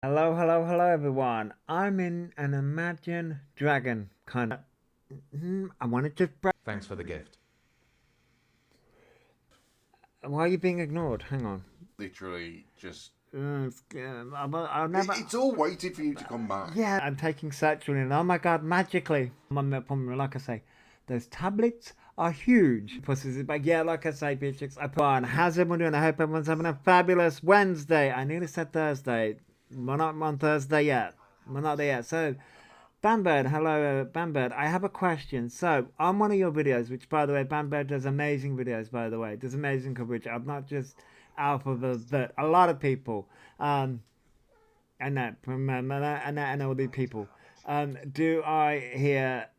Hello, hello, hello, everyone. I'm in an Imagine Dragon kind of. I want to just. Thanks for the gift. Why are you being ignored? Hang on. Literally just I'll never. it's all waiting for you to come back. Yeah, I'm taking sertraline. And oh my god, magically. Like I say, those tablets are huge. Pussy's is back. Yeah, like I say, Beatrix, I put on. How's everyone doing? I hope everyone's having a fabulous Wednesday. I nearly said Thursday. We're not on Thursday yet. We're not there yet. So, Bambird, hello, Bambird. I have a question. So, on one of your videos, which, by the way, Bambird does amazing videos, by the way, does amazing coverage. I'm not just Alpha, but a lot of people, and and all the people. Do I hear?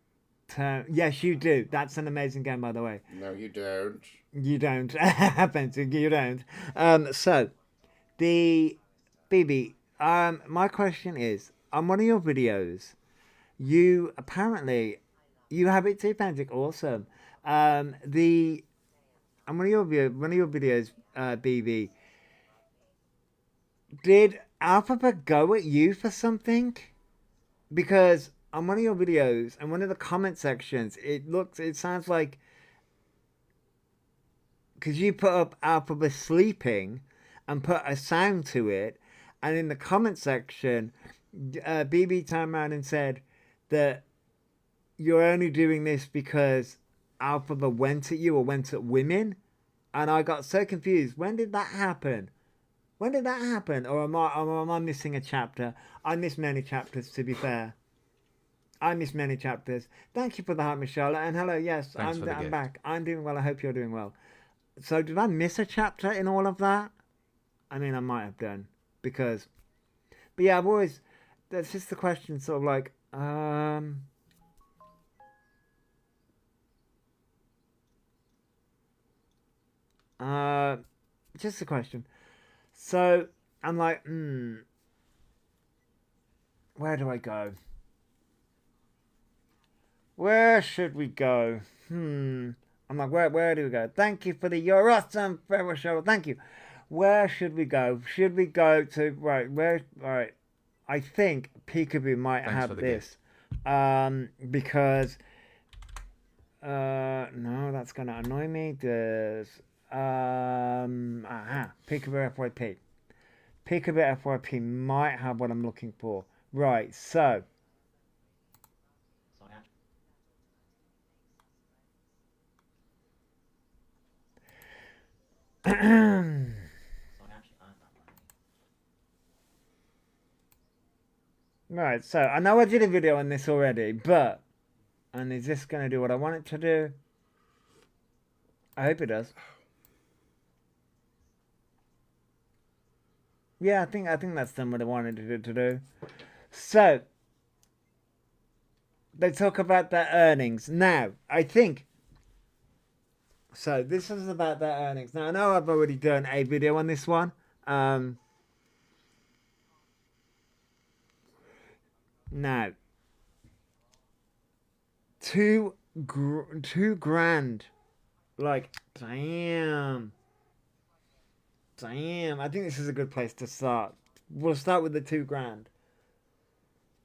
Yes, you do. That's an amazing game, by the way. No, you don't. You don't. You don't. So, the BB. My question is, on one of your videos, you apparently you have it too, Pantic. Awesome. The on one of your videos, BB, did Alphaba go at you for something? Because on one of your videos and one of the comment sections, it sounds like because you put up Alphaba sleeping and put a sound to it, and in the comment section, BB turned around and said that you're only doing this because Alphaba went at you or went at women, and I got so confused. When did that happen? When did that happen? Or am I missing a chapter? I missed many chapters, to be fair. I missed many chapters. Thank you for the heart, Michelle. And hello, yes, Thanks for the I'm gift. back. I'm doing well. I hope you're doing well. So, did I miss a chapter in all of that? I mean, I might have done. Because, but yeah, I've always, that's just the question, sort of like, just a question. So, I'm like, where do I go? Where should we go? I'm like, where do we go? Thank you for the You're Awesome Farewell Show. Thank you. Where should we go? Should we go to right? Where? All right. I think Peekaboo might Thanks for have the this, gift. because no, that's gonna annoy me. There's Peekaboo FYP. Peekaboo FYP might have what I'm looking for. Right. So. Right, so I know I did a video on this already, but and is this going to do what I want it to do? I hope it does. Yeah, I think that's done what I wanted to do. So they talk about their earnings now. I think so. This is about their earnings. Now I know I've already done a video on this one. Now two grand. Like damn. Damn, I think this is a good place to start. We'll start with the 2 grand.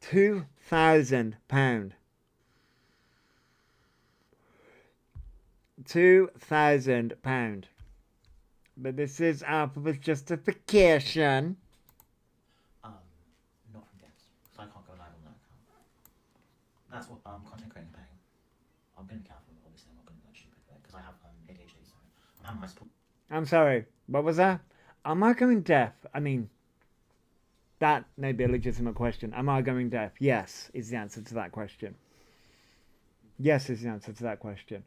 £2,000. £2,000. But this is Alphaba's justification. Not from guests, so I can't go live on that account. That's what content creating paying. I'm gonna be careful, obviously. I'm not gonna be like stupid because I have ADHD, so I'm having my support. I'm sorry, what was that? Am I going deaf? I mean, that may be a legitimate question. Am I going deaf? Yes, is the answer to that question. Yes, is the answer to that question.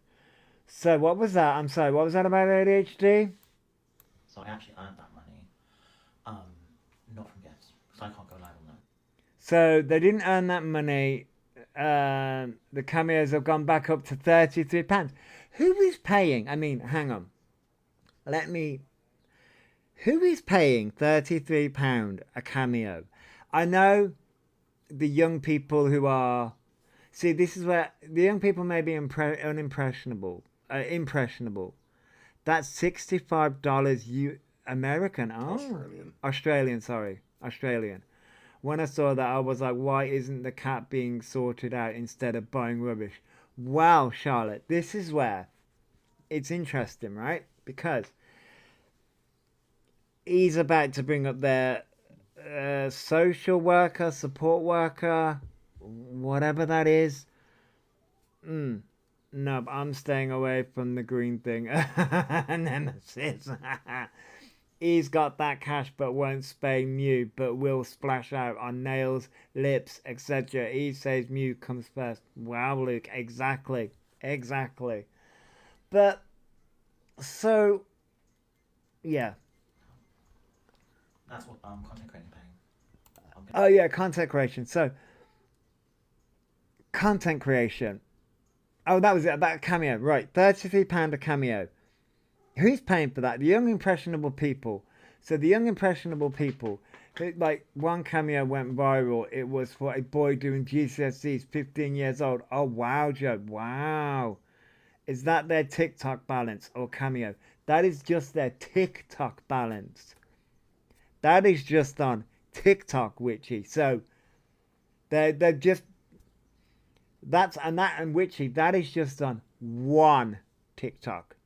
So, what was that? I'm sorry, what was that about ADHD? So I actually earned that money, not from guests, so I can't go live on that. So, they didn't earn that money. The cameos have gone back up to £33. Who is paying? I mean, hang on. Let me. Who is paying £33 a cameo? I know the young people who are. See, this is where the young people may be unimpressionable. Impressionable. That's $65 American. Oh, Australian. Australian. Sorry, Australian. When I saw that, I was like, why isn't the cat being sorted out instead of buying rubbish? Wow, Charlotte, this is where it's interesting, right? Because he's about to bring up their social worker, support worker, whatever that is. No, I'm staying away from the green thing. Nemesis. He's got that cash but won't spay Mew, but will splash out on nails, lips, etc. He says Mew comes first. Wow, Luke, exactly. Exactly. But, so, yeah. That's what content creating paying. Oh, yeah, content creation. So, content creation. Oh, that was it, about Cameo. Right, £33 a Cameo. Who's paying for that? The young impressionable people. So the young impressionable people, like one Cameo went viral. It was for a boy doing GCSEs, 15 years old. Oh, wow, Joe. Wow. Is that their TikTok balance or Cameo? That is just their TikTok balance. That is just on TikTok, Witchy. So they're just... and Witchy, that is just on one TikTok.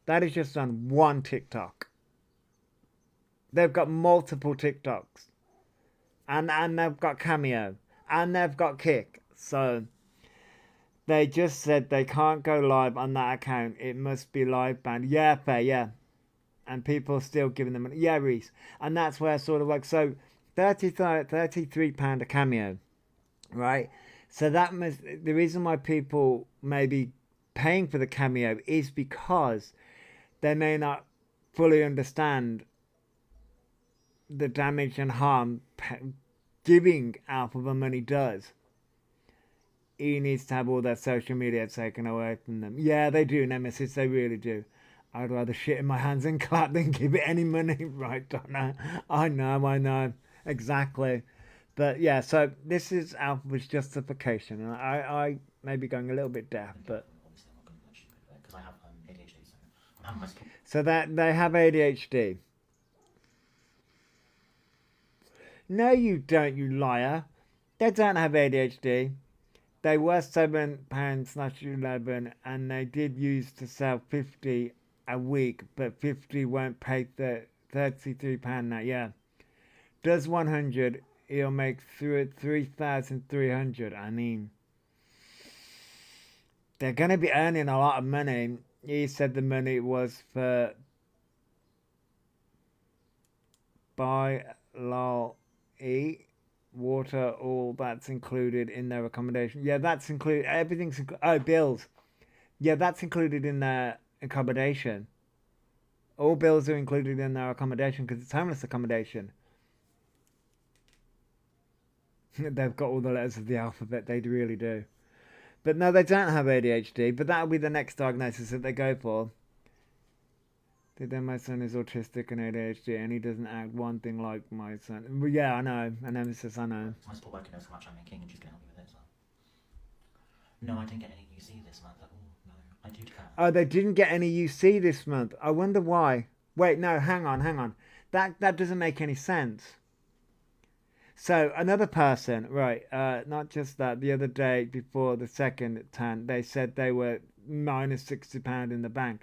That is just on one TikTok. They've got multiple TikToks. And they've got Cameo. And they've got Kick. So they just said they can't go live on that account. It must be live banned. Yeah, fair, yeah. And people are still giving them money. Yeah, Reese. And that's where sort of like, so £33 a Cameo. Right? So that must, the reason why people may be paying for the Cameo is because they may not fully understand the damage and harm giving Elphaba money does. He needs to have all their social media taken away from them. Yeah, they do, Nemesis, they really do. I'd rather shit in my hands and clap than give it any money. Right, Donna? I know. Exactly. But yeah, so this is Elphaba's justification. And I may be going a little bit deaf, but... Because I have ADHD, so I'm having my school. So that they have ADHD. No, you don't, you liar. They don't have ADHD. They were £7/11, and they did use to sell 50 a week, but 50 won't pay the £33 now. Yeah, does 100, he'll make through it 3,300. I mean, they're gonna be earning a lot of money. He said the money was for buy, lol, eat, water, all that's included in their accommodation. Yeah, that's included. Everything's bills. Yeah, that's included in their accommodation. All bills are included in their accommodation because it's homeless accommodation. They've got all the letters of the alphabet. They really do. But no, they don't have ADHD. But that'll be the next diagnosis that they go for. Then my son is autistic and ADHD, and he doesn't act one thing like my son. Well, yeah, I know. And Nemesis, I know. My support worker knows how much I'm making, and she's going to help me with it. So. No, I didn't get any UC this month. Oh, no. I do care. Oh, they didn't get any UC this month. I wonder why. Wait, no, hang on. That doesn't make any sense. So, another person, right, not just that, the other day before the second turn, they said they were minus £60 in the bank.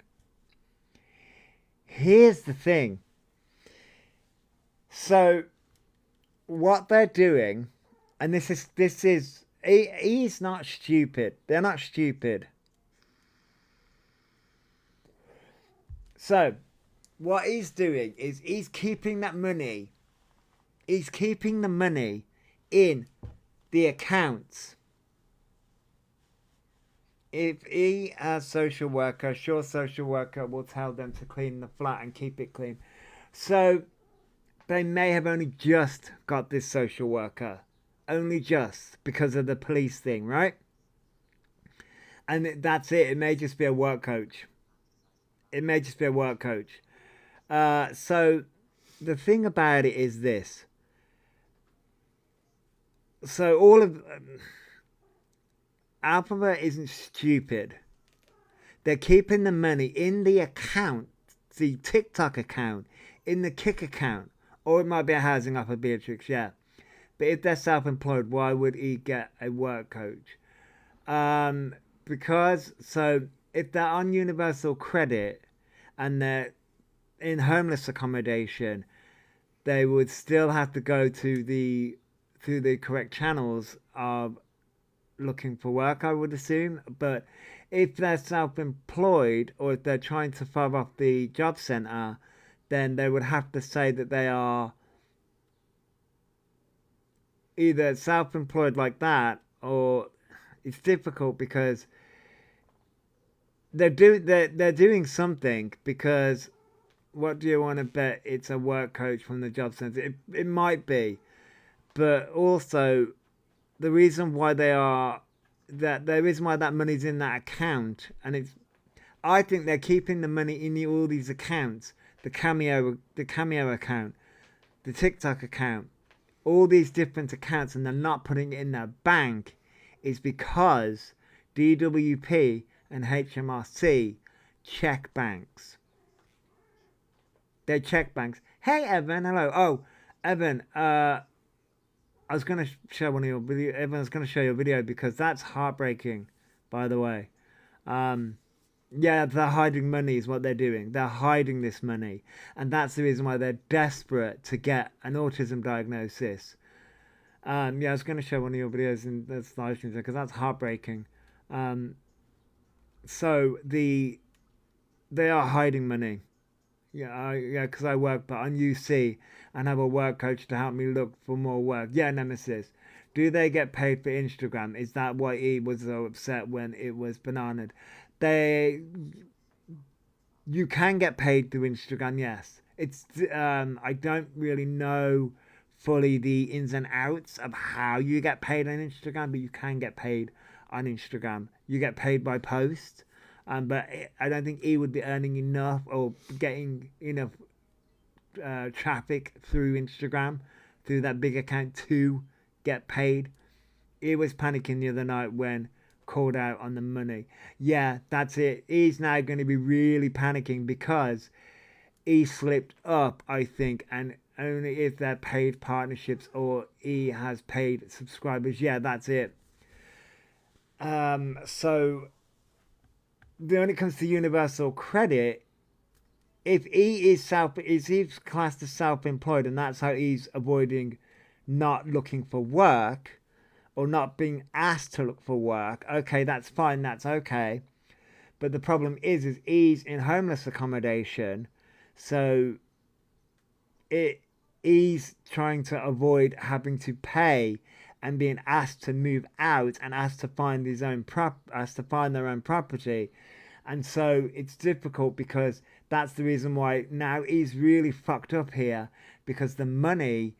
Here's the thing. So, what they're doing, and this is, he's not stupid. They're not stupid. So, what he's doing is he's keeping that money. He's keeping the money in the accounts. If he, as social worker, sure social worker will tell them to clean the flat and keep it clean. So they may have only just got this social worker. Only just because of the police thing, right? And that's it. It may just be a work coach. It may just be a work coach. So the thing about it is this. So all of... Elphaba isn't stupid. They're keeping the money in the account, the TikTok account, in the Kick account, Or it might be a housing offer, Beatrix, yeah. But if they're self-employed, why would he get a work coach? Because, so, if they're on universal credit and they're in homeless accommodation, they would still have to go to through the correct channels of looking for work, I would assume. But if they're self-employed, or if they're trying to fob off the job centre, then they would have to say that they are either self-employed like that, or it's difficult because they're doing something. Because what do you want to bet it's a work coach from the job centre? It might be, but also the reason why the reason why that money's in that account, and I think they're keeping the money in all these accounts, the Cameo account, the TikTok account, all these different accounts, and they're not putting it in their bank, is because DWP and HMRC check banks. They check banks. Hey Evan, hello. Oh, Evan, I was going to show one of your video. Everyone's going to show your video because that's heartbreaking, by the way. Yeah, they're hiding money is what they're doing. They're hiding this money. And that's the reason why they're desperate to get an autism diagnosis. Yeah, I was going to show one of your videos in this live stream because that's heartbreaking. So they are hiding money. Yeah, because I work on UC and have a work coach to help me look for more work. Yeah, Nemesis. Do they get paid for Instagram? Is that why he was so upset when it was bananaed? You can get paid through Instagram, yes. It's I don't really know fully the ins and outs of how you get paid on Instagram, but you can get paid on Instagram. You get paid by post. But I don't think he would be earning enough or getting enough traffic through Instagram, through that big account to get paid. He was panicking the other night when called out on the money. Yeah, that's it. He's now going to be really panicking because he slipped up, I think, and only if they're paid partnerships or he has paid subscribers. Yeah, that's it. So when it comes to universal credit, if he's classed as self-employed, and that's how he's avoiding not looking for work or not being asked to look for work, okay, that's fine, that's okay. But the problem is he's in homeless accommodation, so he's trying to avoid having to pay and being asked to move out and asked to find their own property. And so it's difficult because that's the reason why now he's really fucked up here, because the money,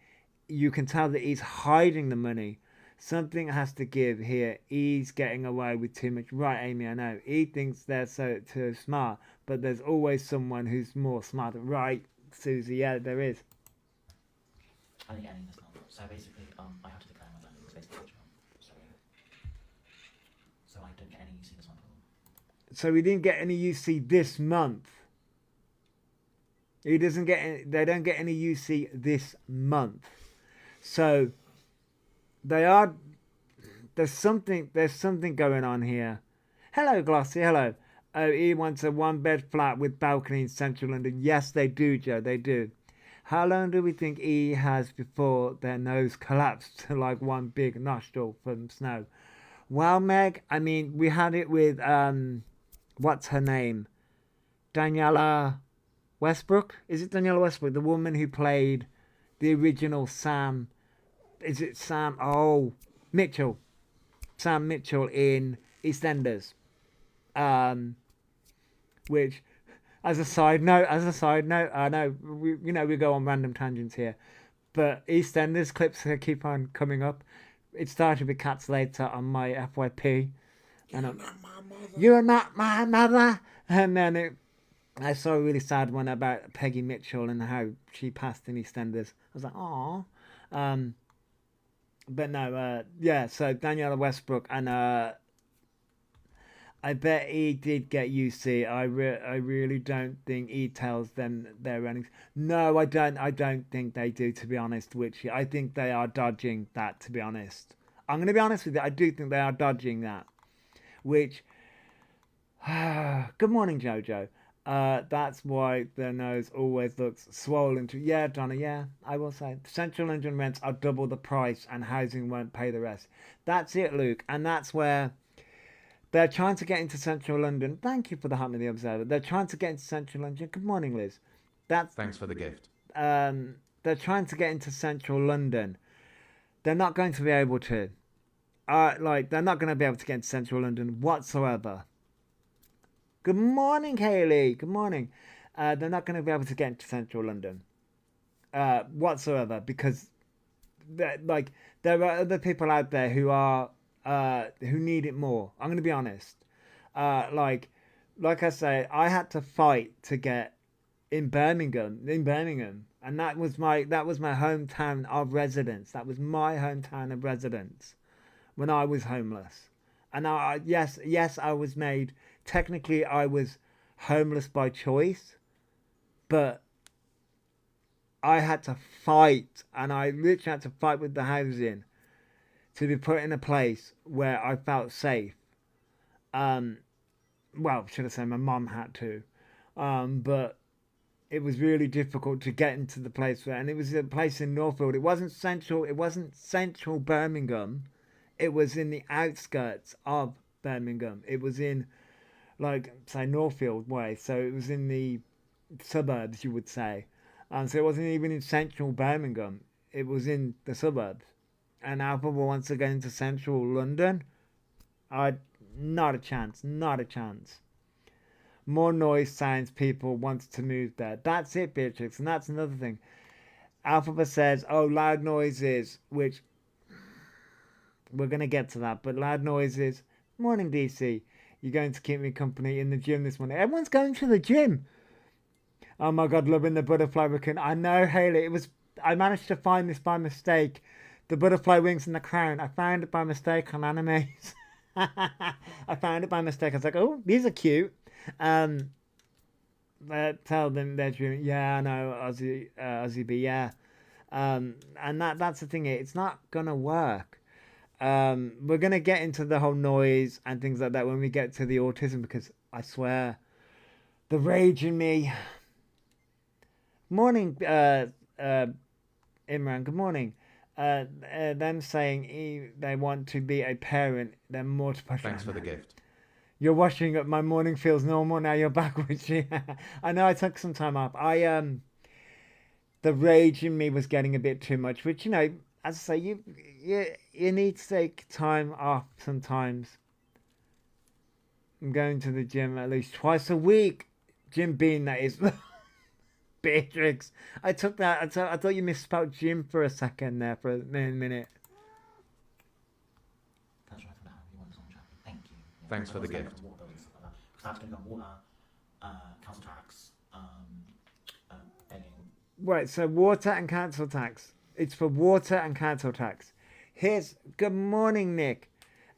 you can tell that he's hiding the money. Something has to give here. He's getting away with too much. Right, Amy, I know. He thinks they're too smart, but there's always someone who's more smart. Right, Susie, yeah, there is. I didn't get any this month. So basically, I have to declare my value. It's basically so I didn't get any UC this month. So he didn't get any UC this month. They don't get any UC this month. So there's something going on here. Hello, Glossy, hello. Oh, he wants a 1-bed flat with balcony in central London. Yes, they do, Joe, they do. How long do we think he has before their nose collapsed to like one big nostril from snow? Well, Meg, I mean, we had it with, what's her name? Daniela Westbrook? Is it Daniela Westbrook? The woman who played the original Sam. Is it Sam? Oh, Mitchell. Sam Mitchell in EastEnders. Which, as a side note, I know, we go on random tangents here. But EastEnders clips keep on coming up. It started with Cats Later on my FYP. You're not my mother. And then I saw a really sad one about Peggy Mitchell and how she passed in EastEnders. I was like, aww. But no, yeah, so Daniela Westbrook and I bet he did get UC. I really don't think he tells them their earnings. No, I don't. I don't think they do, to be honest. Which I think they are dodging that. To be honest, I'm going to be honest with you. I do think they are dodging that. Which, good morning, Jojo. That's why their nose always looks swollen. Yeah, Donna. Yeah, I will say Central London rents are double the price, and housing won't pay the rest. That's it, Luke, and that's where. They're trying to get into Central London. Thank you for the Hunt of the Observer. They're trying to get into Central London. Good morning, Liz. Thanks for the gift. They're trying to get into Central London. They're not going to be able to. They're not going to be able to get into Central London whatsoever. Good morning, Haley. Good morning. They're not going to be able to get into Central London whatsoever because, there are other people out there who are. Who need it more. I'm gonna be honest. Like I say, I had to fight to get in Birmingham, and that was my hometown of residence. That was my hometown of residence when I was homeless. And yes, I was made. Technically, I was homeless by choice, but I had to fight, and I literally had to fight with the housing to be put in a place where I felt safe. Well, should I say my mum had to. But it was really difficult to get into the place where, and it was a place in Northfield. It wasn't central Birmingham. It was in the outskirts of Birmingham. It was in, say, Northfield way. So it was in the suburbs, you would say. So it wasn't even in central Birmingham. It was in the suburbs. And Elphaba wants to get into Central London. Not a chance. More noise signs people want to move there. That's it, Beatrix. And that's another thing. Elphaba says, loud noises, which we're going to get to that. But loud noises. Morning, DC. You're going to keep me company in the gym this morning. Everyone's going to the gym. Oh my God, loving the butterfly raccoon. I know, Haley. I managed to find this by mistake. The butterfly wings and the crown. I found it by mistake on Animes. I found it by mistake. I was like, oh, these are cute. Tell them they're doing. Yeah, I know, Aussie B. Yeah. And that's the thing. It's not gonna work. We're gonna get into the whole noise and things like that when we get to the autism, because I swear, the rage in me. Morning, Imran. Good morning. Them saying they want to be a parent, they're more to push. Thanks for the gift. You're washing up. My morning feels normal now. You're back with you. I know I took some time off. The rage in me was getting a bit too much, which, as I say, you need to take time off sometimes. I'm going to the gym at least twice a week. Jim Bean, that is. Beatrix, I took that. I thought you misspelled Jim for a second there for a minute. That's right, for you want someone chatting. Thank you. Thanks for the gift. Because I have to go water, council tax, begging. Right, so water and council tax. It's for water and council tax. Good morning, Nick.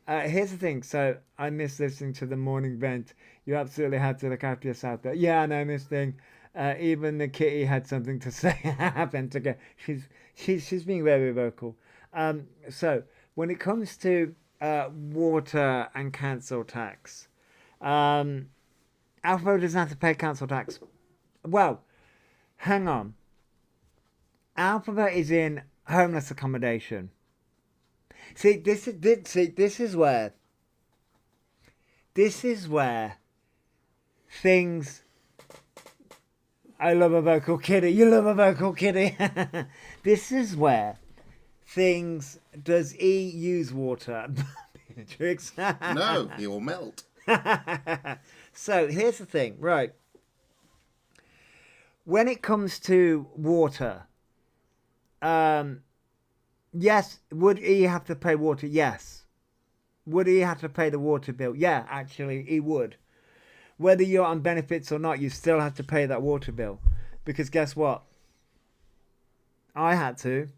Here's the thing. So I miss listening to the morning vent. You absolutely had to look after yourself there. Yeah, I know, Miss Thing. Even the kitty had something to say. Pentagon. She's being very vocal. So when it comes to water and council tax, Elphaba doesn't have to pay council tax. Well, hang on. Elphaba is in homeless accommodation. This is where things. I love a vocal kitty. You love a vocal kitty. This is where things. Does he use water? Beatrix. No, he will melt. So here's the thing, right? When it comes to water, yes, would he have to pay water? Yes. Would he have to pay the water bill? Yeah, actually, he would. Whether you're on benefits or not, you still have to pay that water bill. Because guess what? I had to.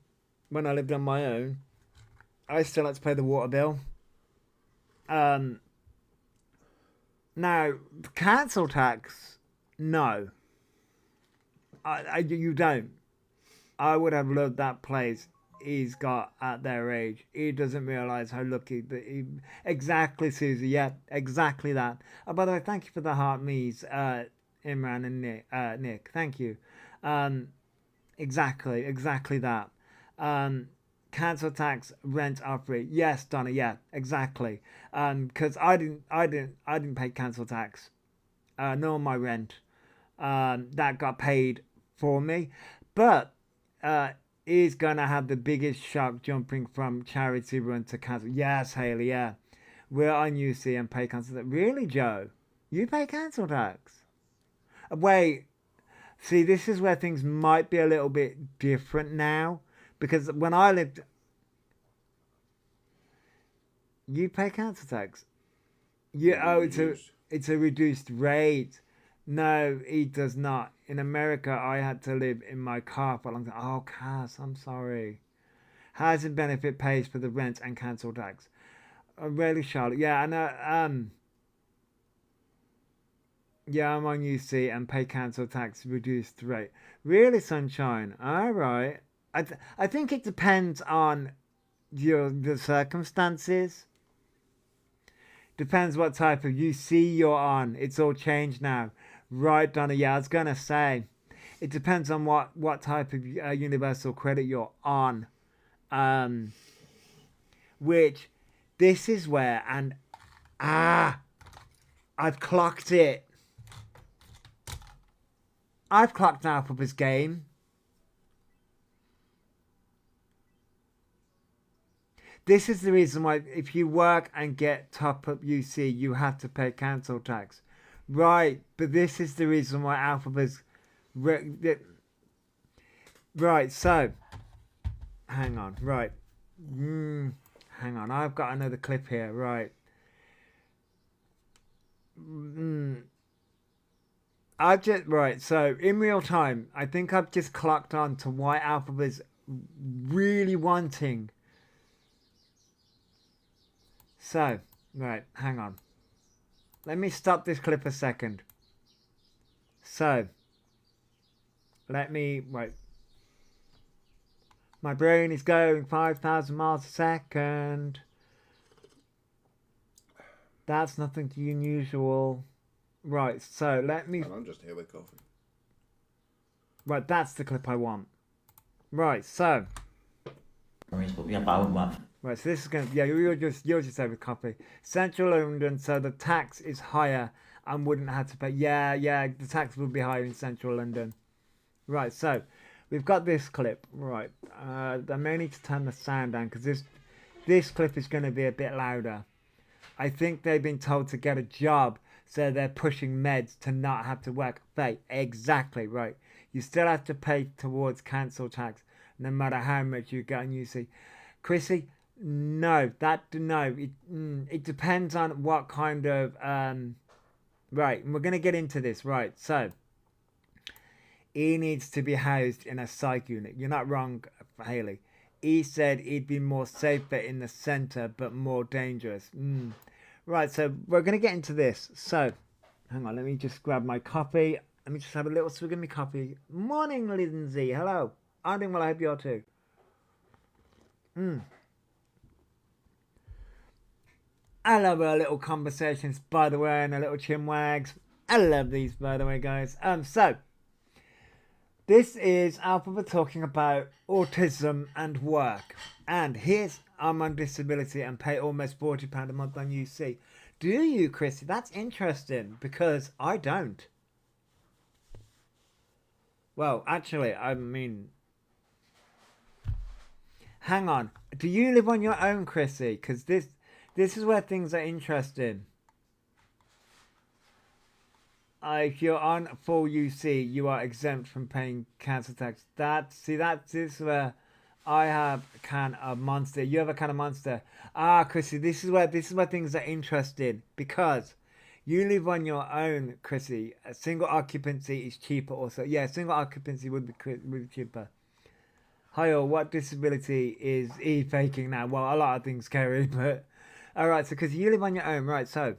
When I lived on my own, I still had to pay the water bill. Now, council tax, no. You don't. I would have loved that place he's got at their age. He doesn't realise how lucky that he... Exactly, Susie. Yeah, exactly that. Oh, by the way, thank you for the heart me's, Imran and Nick. Thank you. Exactly that. Council tax, rent are free. Yes, Donna. Yeah, exactly. Because I didn't pay council tax, nor my rent. That got paid for me, but is gonna have the biggest shock jumping from charity run to council. Yes, Haley. Yeah, we're on UC and pay council tax. Really, Joe? You pay council tax? Wait. See, this is where things might be a little bit different now. Because when I lived... You pay council tax? It's a reduced rate. No, he does not. In America, I had to live in my car for a long time. Oh, Cass, I'm sorry. Housing benefit pays for the rent and council tax. Really, Charlotte? Yeah, I know. Yeah, I'm on UC and pay council tax reduced rate. Really, Sunshine? All right. I think it depends on the circumstances. Depends what type of UC you're on. It's all changed now. Right, Donna. Yeah, I was going to say. It depends on what type of universal credit you're on. Which, this is where, and I've clocked it. I've clocked Elphaba's game. This is the reason why if you work and get top up UC, you have to pay council tax. Right, but this is the reason why Elphaba's... Right, so... Hang on, right. Hang on, I've got another clip here, right. Right, so in real time, I think I've just clocked on to why Elphaba's really wanting... So, right, hang on. Let me stop this clip a second. So, let me, wait. My brain is going 5,000 miles a second. That's nothing too unusual. Right, so let me... And I'm just here with coffee. Right, that's the clip I want. Right, so... Yeah, but I wouldn't work. Right, so this is going to... Yeah, you're just over copy. Central London, so the tax is higher and wouldn't have to pay... Yeah, the tax would be higher in Central London. Right, so we've got this clip. Right, I may need to turn the sound down because this clip is going to be a bit louder. I think they've been told to get a job, so they're pushing meds to not have to work. Exactly, right. You still have to pay towards council tax, no matter how much you get on UC. Chrissy... No, it depends on what kind of right, and we're gonna get into this, right? So he needs to be housed in a psych unit. You're not wrong, Haley. He said he'd be more safer in the centre but more dangerous. Right, so we're gonna get into this. So hang on, let me just grab my coffee. Let me just have a little swig of my coffee. Morning, Lindsay. Hello. I'm doing well, I hope you are too. I love our little conversations, by the way, and our little chinwags. I love these, by the way, guys. So this is Elphaba talking about autism and work. And here's I'm on disability and pay almost £40 a month on UC. Do you, Chrissy? That's interesting because I don't. Well, actually, I mean, hang on. Do you live on your own, Chrissy? Because this is where things are interesting. If you're on full UC, you are exempt from paying council tax. This is where I have a can of Monster. You have a can of Monster. Chrissy, this is where things are interesting because you live on your own, Chrissy. A single occupancy is cheaper also. Yeah, single occupancy would be cheaper. Hi all, what disability is he faking now? Well, a lot of things, Kerry, but... Alright, so because you live on your own, right, so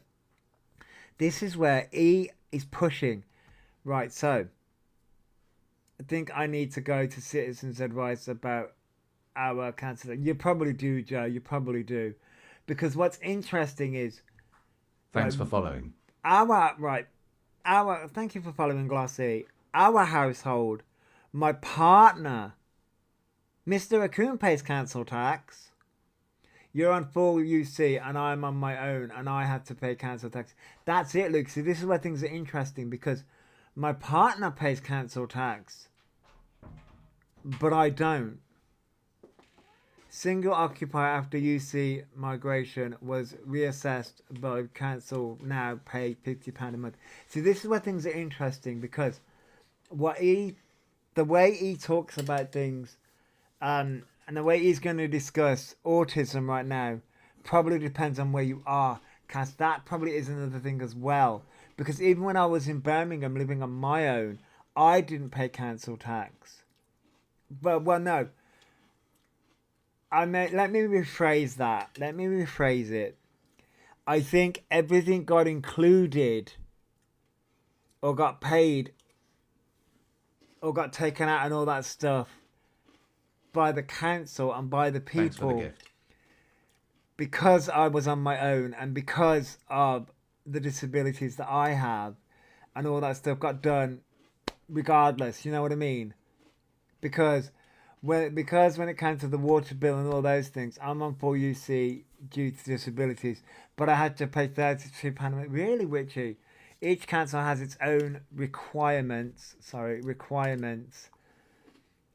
This is where E is pushing. Right, so I think I need to go to citizens' advice about our cancer. You probably do, Joe. You probably do. Because what's interesting is Thanks for following. thank you for following Glossy. Our household, my partner, Mr. Raccoon pays council tax. You're on full UC and I'm on my own and I have to pay council tax. That's it, Luke. See, this is where things are interesting because my partner pays council tax, but I don't. Single occupier after UC migration was reassessed by council, now pay £50 a month. See, this is where things are interesting because the way he talks about things, and the way he's going to discuss autism right now probably depends on where you are, because that probably is another thing as well. Because even when I was in Birmingham living on my own, I didn't pay council tax. But, well, no. Let me rephrase that. Let me rephrase it. I think everything got included or got paid or got taken out and all that stuff by the council and by the people. Thanks for the gift. Because I was on my own and because of the disabilities that I have and all that stuff got done regardless, you know what I mean? Because when it comes to the water bill and all those things, I'm on full UC due to disabilities, but I had to pay £32 a month. Really, Witchy? Each council has its own requirements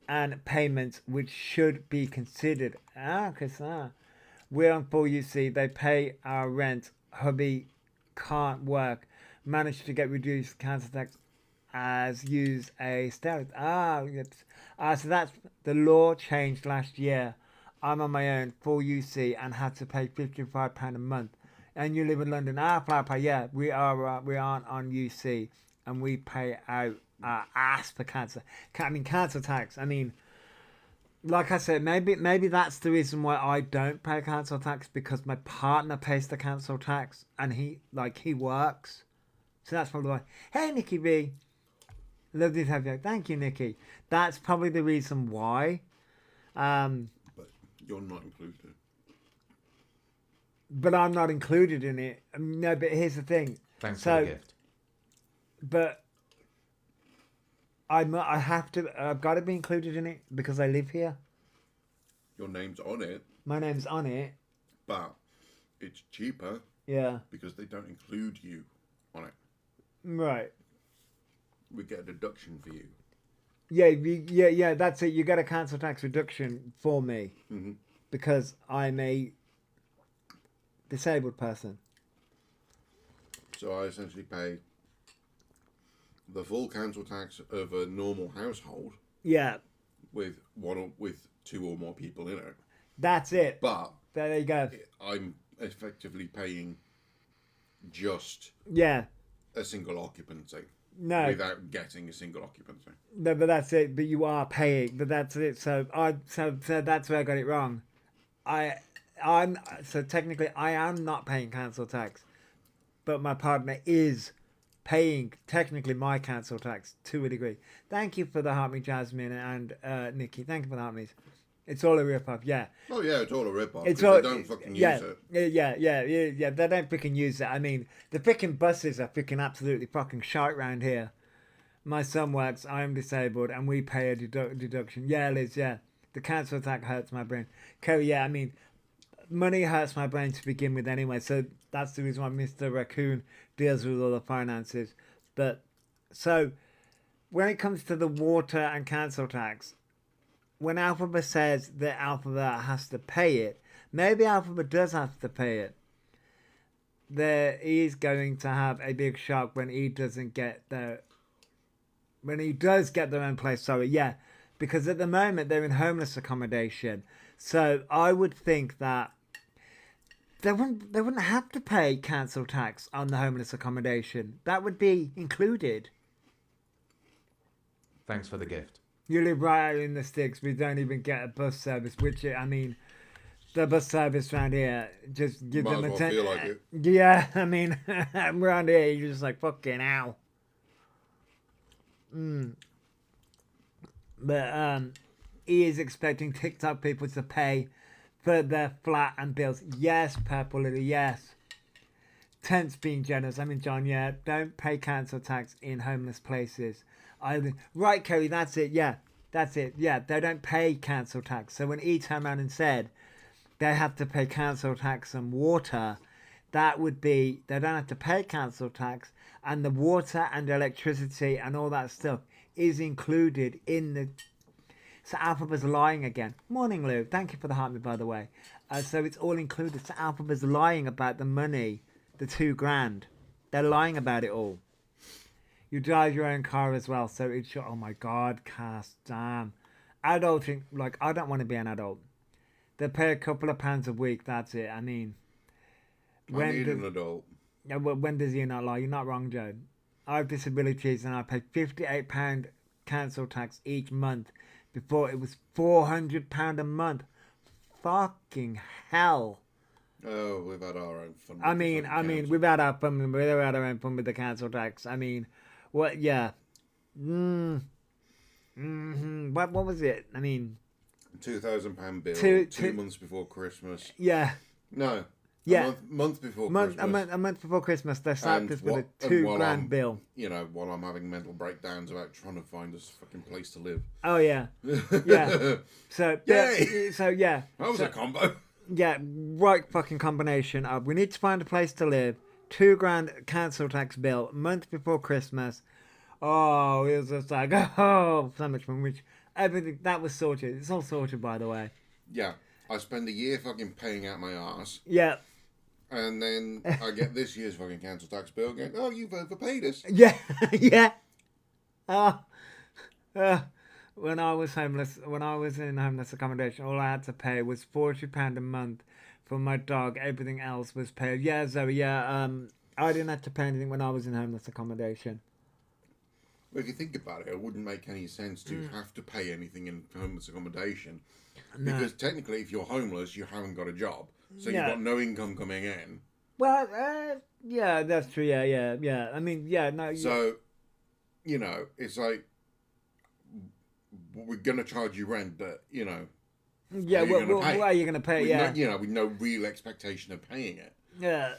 and payments which should be considered. We're on full UC, they pay our rent, hubby can't work, managed to get reduced council tax as use a steroid. So that's the law changed last year. I'm on my own, full UC, and had to pay £55 a month. And you live in London. Yeah, we aren't on UC, and we pay out our ass for council tax. I mean, like I said, maybe that's the reason why I don't pay council tax, because my partner pays the council tax and he works. So that's probably why. Hey, Nikki B. Lovely to have you. Thank you, Nikki. That's probably the reason why. But you're not included. But I'm not included in it. No, but here's the thing. Thanks for the gift. But I've got to be included in it because I live here. Your name's on it. My name's on it. But it's cheaper. Yeah. Because they don't include you on it. Right. We get a deduction for you. Yeah, that's it. You get a council tax reduction for me. Mm-hmm. Because I'm a disabled person. So I essentially pay the full council tax of a normal household. Yeah. With two or more people in it. That's it. But there you go. I'm effectively paying just a single occupancy. No. Without getting a single occupancy. No, but that's it. But you are paying. But that's it. So that's where I got it wrong. So technically I am not paying council tax, but my partner is paying technically my council tax to a degree. Thank you for the heart me, Jasmine and Nikki. Thank you for the heart me's. It's all a rip-off, yeah. Oh yeah, it's all a rip-off. It's all, they don't fucking use it. Yeah. They don't freaking use it. I mean, the freaking buses are freaking absolutely fucking shite round here. My son works. I am disabled, and we pay a deduction. Yeah, Liz. Yeah, the council tax hurts my brain. Kerry. Yeah, I mean, money hurts my brain to begin with anyway. So that's the reason why Mr. Raccoon deals with all the finances. But so when it comes to the water and council tax, when Elphaba says that Elphaba has to pay it, maybe Elphaba does have to pay it. There is going to have a big shock when he doesn't get when he does get their own place. Sorry, yeah, because at the moment they're in homeless accommodation. So I would think that they wouldn't have to pay council tax on the homeless accommodation. That would be included. Thanks for the gift. You live right out in the sticks. We don't even get a bus service, which, I mean, the bus service around here. Just give Might them as a well 10. feel like it. Yeah, I mean, around here, you're just like, fucking hell. But he is expecting TikTok people to pay for their flat and bills. Yes, Purple Lily, yes. Tents being generous. I mean, John, yeah, don't pay council tax in homeless places. Right, Kerry, that's it, yeah. That's it, yeah. They don't pay council tax. So when he turned around and said they have to pay council tax on water, that would be, they don't have to pay council tax, and the water and electricity and all that stuff is included in the... So Elphaba's lying again. Morning, Lou. Thank you for the heartbeat, by the way. So it's all included. So Elphaba's lying about the money, the $2,000. They're lying about it all. You drive your own car as well, so it's... Oh my God, Cass, damn. Adulting, like, I don't want to be an adult. They pay a couple of pounds a week, that's it. I mean... I need an adult. Yeah, well, when does he not lie? You're not wrong, Joe. I have disabilities and I pay £58 council tax each month. Before it was £400 a month. Fucking hell. Oh, we've had our own fun. I mean, we've had our fun. We've had our own fun with the council tax. I mean, what? Yeah. What was it? I mean, £2,000 bill. Two months before Christmas. Yeah. No. Yeah. A month before Christmas. A month before Christmas, they slapped us with a and £2,000 bill. You know, while I'm having mental breakdowns about trying to find us a fucking place to live. Oh yeah. Yeah. So Yay! So yeah. That was a combo. Yeah, right fucking combination of we need to find a place to live, £2,000 council tax bill, month before Christmas. Oh, it was just like, oh, so much fun. Which everything that was sorted. It's all sorted, by the way. Yeah, I spend a year fucking paying out my arse, Yeah. and then I get this year's fucking council tax bill going, oh, you've overpaid us. Yeah, yeah. When I was homeless, when I was in homeless accommodation, all I had to pay was £40 a month for my dog. Everything else was paid. Yeah, Zoe, yeah. I didn't have to pay anything when I was in homeless accommodation. Well, if you think about it, it wouldn't make any sense to have to pay anything in homeless accommodation. No. Because technically, if you're homeless, you haven't got a job. So Yeah. you've got no income coming in. Well, yeah, that's true. Yeah. I mean, yeah, no. So, you know, it's like, we're going to charge you rent, but, you know. Yeah, how are you gonna pay? what are you going to pay? Yeah. With no real expectation of paying it. Yeah.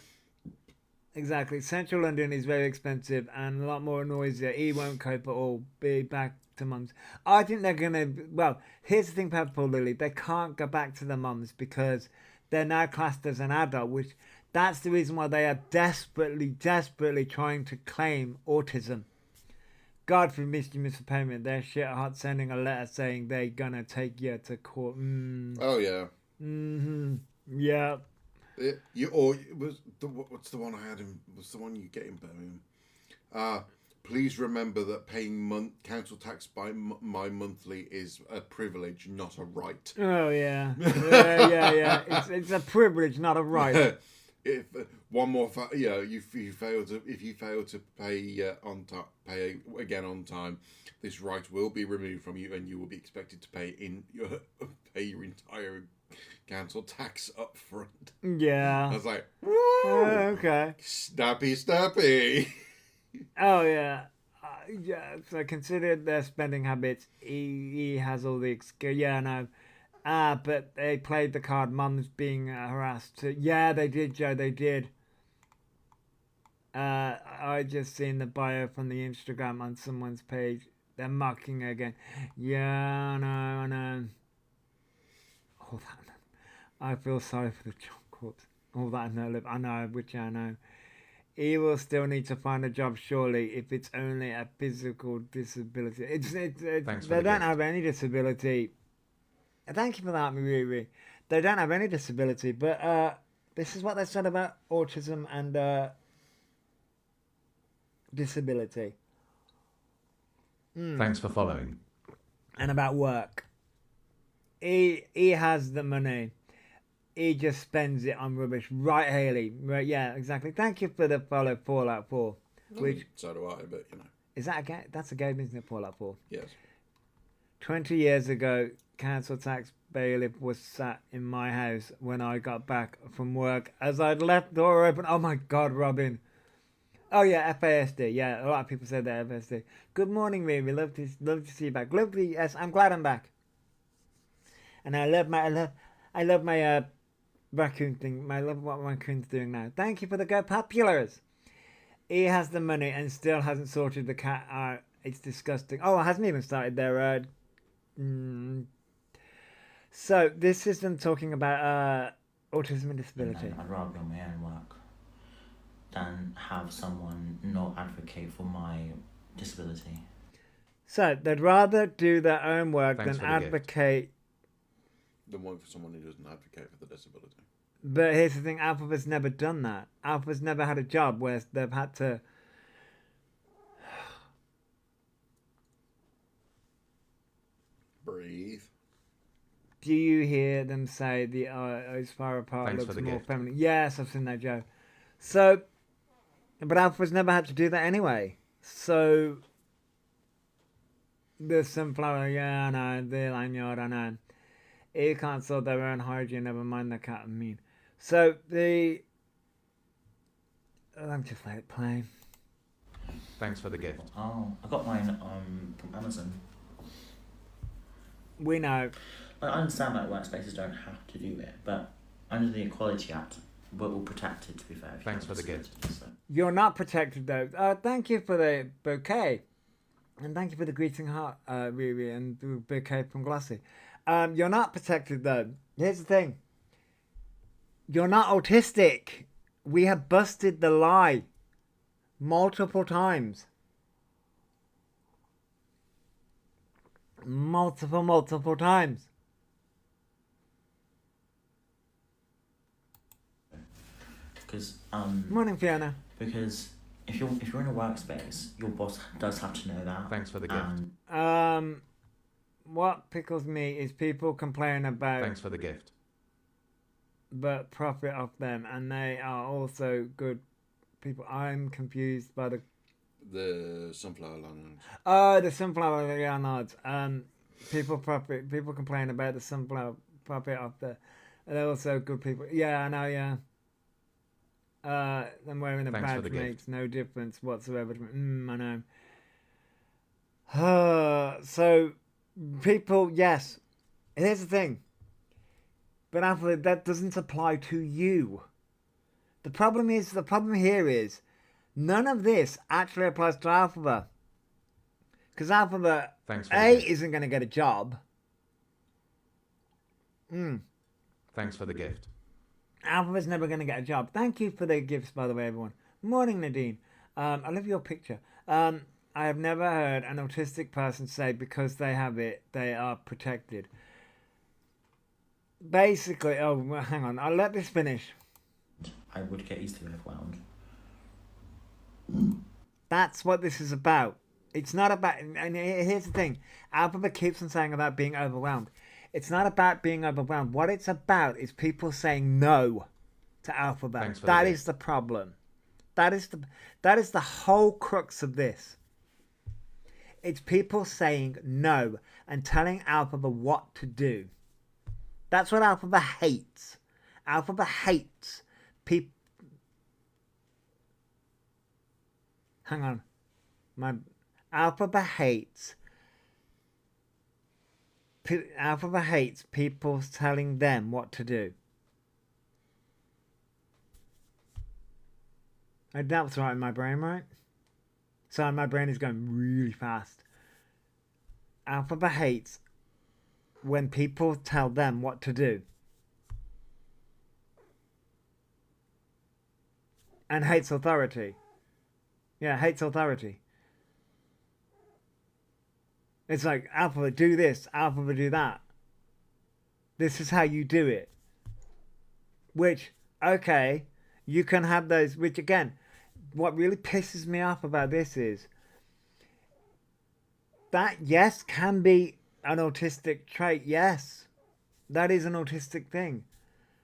Exactly. Central London is very expensive and a lot more noisier. He won't cope at all. Be back to mums. I think they're going to... Well, here's the thing, Purple Lily. They can't go back to the mums because they're now classed as an adult, which... That's the reason why they are desperately trying to claim autism. God forbid you miss a payment. They're shit hot sending a letter saying they're going to take you to court. Oh, yeah. Yeah. What's the one I had in... What's the one you get in Birmingham? Please remember that paying council tax by my monthly is a privilege, not a right. Oh yeah. Yeah. It's a privilege, not a right. If one more, if you fail to pay pay again on time, this right will be removed from you, and you will be expected to pay your entire council tax up front. Yeah. I was like, woo! Okay. Snappy. Oh yeah. Yeah. So consider their spending habits. He has all the excuse. Yeah, no. But they played the card, mum's being harassed. Yeah, they did, Joe, they did. I just seen the bio from the Instagram on someone's page. They're mocking her again. Yeah, I know. All that. I feel sorry for the John corpse. All that I know, which I know. He will still need to find a job, surely, if it's only a physical disability. They don't have any disability. Thank you for that, Riri. They don't have any disability, but this is what they said about autism and disability. Thanks for following. And about work. He has the money. He just spends it on rubbish. Right, Haley? Right, yeah, exactly. Thank you for the follow, Fallout 4. Which, so do I, but, you know. Is that a game? That's a game, isn't it, Fallout 4? Yes. 20 years ago, council tax bailiff was sat in my house when I got back from work as I'd left the door open. Oh my God, Robin. Oh yeah, FASD. Yeah, a lot of people said that FASD. Good morning, Mimi. Love to see you back. Lovely. Yes, I'm glad I'm back. And I love my raccoon thing. I love what raccoon's doing now. Thank you for the Go Populars. He has the money and still hasn't sorted the cat out. It's disgusting. Oh, it hasn't even started their. So this is them talking about autism and disability. I'd rather do my own work than have someone not advocate for my disability. So they'd rather do their own work Thanks than for the gift. advocate. The one for someone who doesn't advocate for the disability. But here's the thing: Alphaba's never done that. Alphaba's never had a job where they've had to. Breathe. Do you hear them say the as far apart Thanks for looks the more gift. feminine? Yes, I've seen that joke. So, but Alpha's never had to do that anyway. So, the sunflower, yeah, I know, the lanyard, I know. He can't sort their own hygiene, never mind the cat and mean. So, I'm just let it play. Thanks for the gift. Oh, I got mine from Amazon. We know. I understand that workspaces don't have to do it, but under the Equality Act, we're all protected, to be fair. if you Thanks have for the gift. disabilities, so. You're not protected though. Thank you for the bouquet. And thank you for the greeting heart, Riri, and the bouquet from Glossy. You're not protected though. Here's the thing. You're not autistic. We have busted the lie multiple times. Multiple times. Because Morning, Fiona. because if you're in a workspace, your boss does have to know that. Thanks for the gift. And What pickles me is people complain about Thanks for the gift. but profit off them, and they are also good people. I'm confused by The sunflower lanyards. the sunflower lanyards. People complain about the sunflower profit off the. They're also good people. Yeah, I know. Yeah. Them wearing a Thanks for badge the gift. makes no difference whatsoever. I know. So people, yes. Here's the thing. But Alpha, that doesn't apply to you. The problem here is none of this actually applies to Alphaba. Because Alphaba Thanks for the A gift. isn't going to get a job. Thanks for the gift. Alphaba's never going to get a job. Thank you for the gifts, by the way, everyone. Morning, Nadine. I love your picture. I have never heard an autistic person say because they have it, they are protected. Basically, well, hang on. I'll let this finish. I would get easily overwhelmed. That's what this is about. It's not about, and here's the thing. Alphabet keeps on saying about being overwhelmed. It's not about being overwhelmed. What it's about is people saying no to Alphabet. Thanks for That the is the problem. That is the whole crux of this. It's people saying no and telling Alphabet what to do. That's what Alphabet hates. Alphabet hates people. Hang on. Alphabet hates people telling them what to do. That's right in my brain, right? So my brain is going really fast. Alphabet hates when people tell them what to do. And hates authority. Yeah, hates authority. It's like, Alphabet, do this. Alphabet, do that. This is how you do it. Which, okay, you can have those. Which, again, what really pisses me off about this is that, yes, can be an autistic trait. Yes, that is an autistic thing.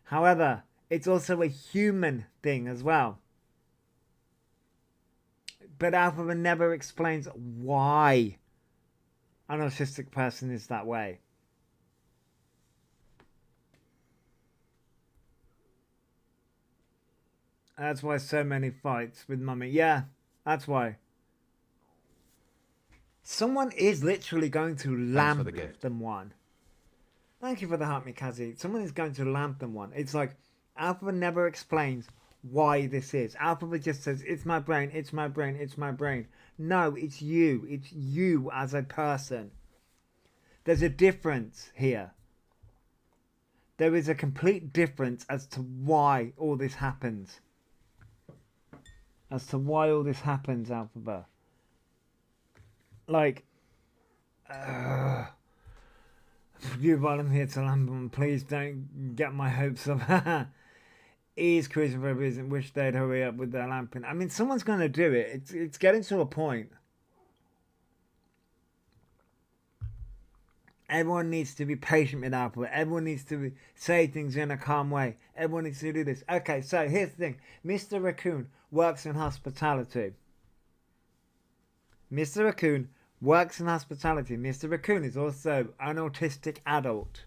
However, it's also a human thing as well. But Alphabet never explains why an autistic person is that way. That's why so many fights with Mummy. Yeah, that's why. Someone is literally going to for the lamp gift. them one. Thank you for the heart, Mikazi. Someone is going to lamp them one. It's like Alpha never explains why this is. Alpha just says, it's my brain, it's my brain, it's my brain. No, it's you. It's you as a person. There's a difference here. There is a complete difference as to why all this happens. As to why all this happens, Elphaba. Like, you volunteer to London, please don't get my hopes up. Is cruising for a reason, wish they'd hurry up with their lamping. I mean, someone's going to do it. It's getting to a point. Everyone needs to be patient with Alpha. Everyone needs to say things in a calm way. Everyone needs to do this. Okay, so here's the thing. Mr. Raccoon works in hospitality. Mr. Raccoon works in hospitality. Mr. Raccoon is also an autistic adult.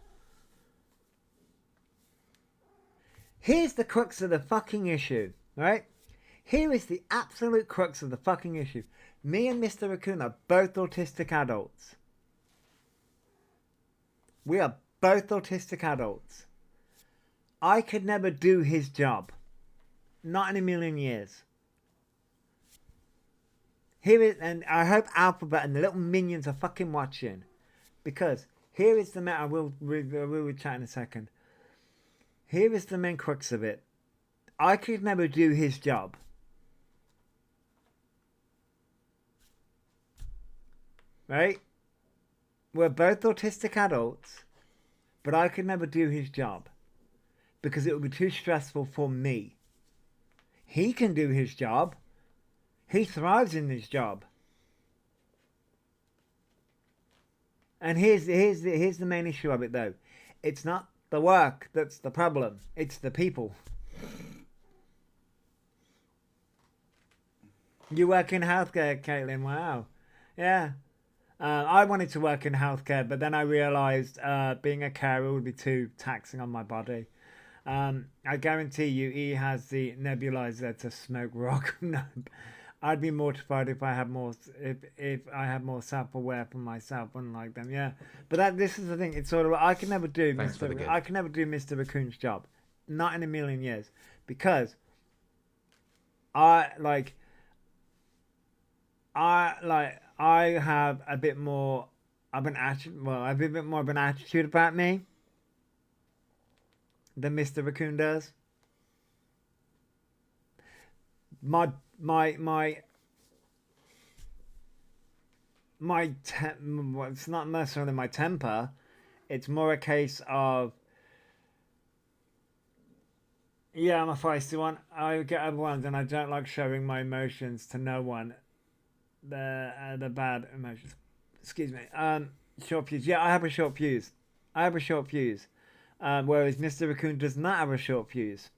Here's the crux of the fucking issue, right? Here is the absolute crux of the fucking issue. Me and Mr. Raccoon are both autistic adults. We are both autistic adults. I could never do his job. Not in a million years. Here is, and I hope Alphabet and the little minions are fucking watching. Because here is the matter. We will chat in a second. Here is the main crux of it. I could never do his job. Right? We're both autistic adults, but I could never do his job because it would be too stressful for me. He can do his job. He thrives in his job. And here's the main issue of it though. It's not the work that's the problem. It's the people. You work in healthcare, Caitlin. Wow. Yeah. I wanted to work in healthcare, but then I realised being a carer would be too taxing on my body. I guarantee you, he has the nebulizer to smoke rock. No, I'd be mortified if I had more. If I had more self-aware for myself, unlike them. Yeah, but this is the thing. It's sort of I can never do I can never do Mr. Raccoon's job, not in a million years, because I have a bit more of an attitude. Well, I have a bit more of an attitude about me than Mr. Raccoon does. Well, it's not necessarily my temper. It's more a case of, yeah, I'm a feisty one. I get overwhelmed and I don't like showing my emotions to no one. The bad emotions. Excuse me. Short fuse. Yeah, I have a short fuse. Whereas Mr. Raccoon does not have a short fuse.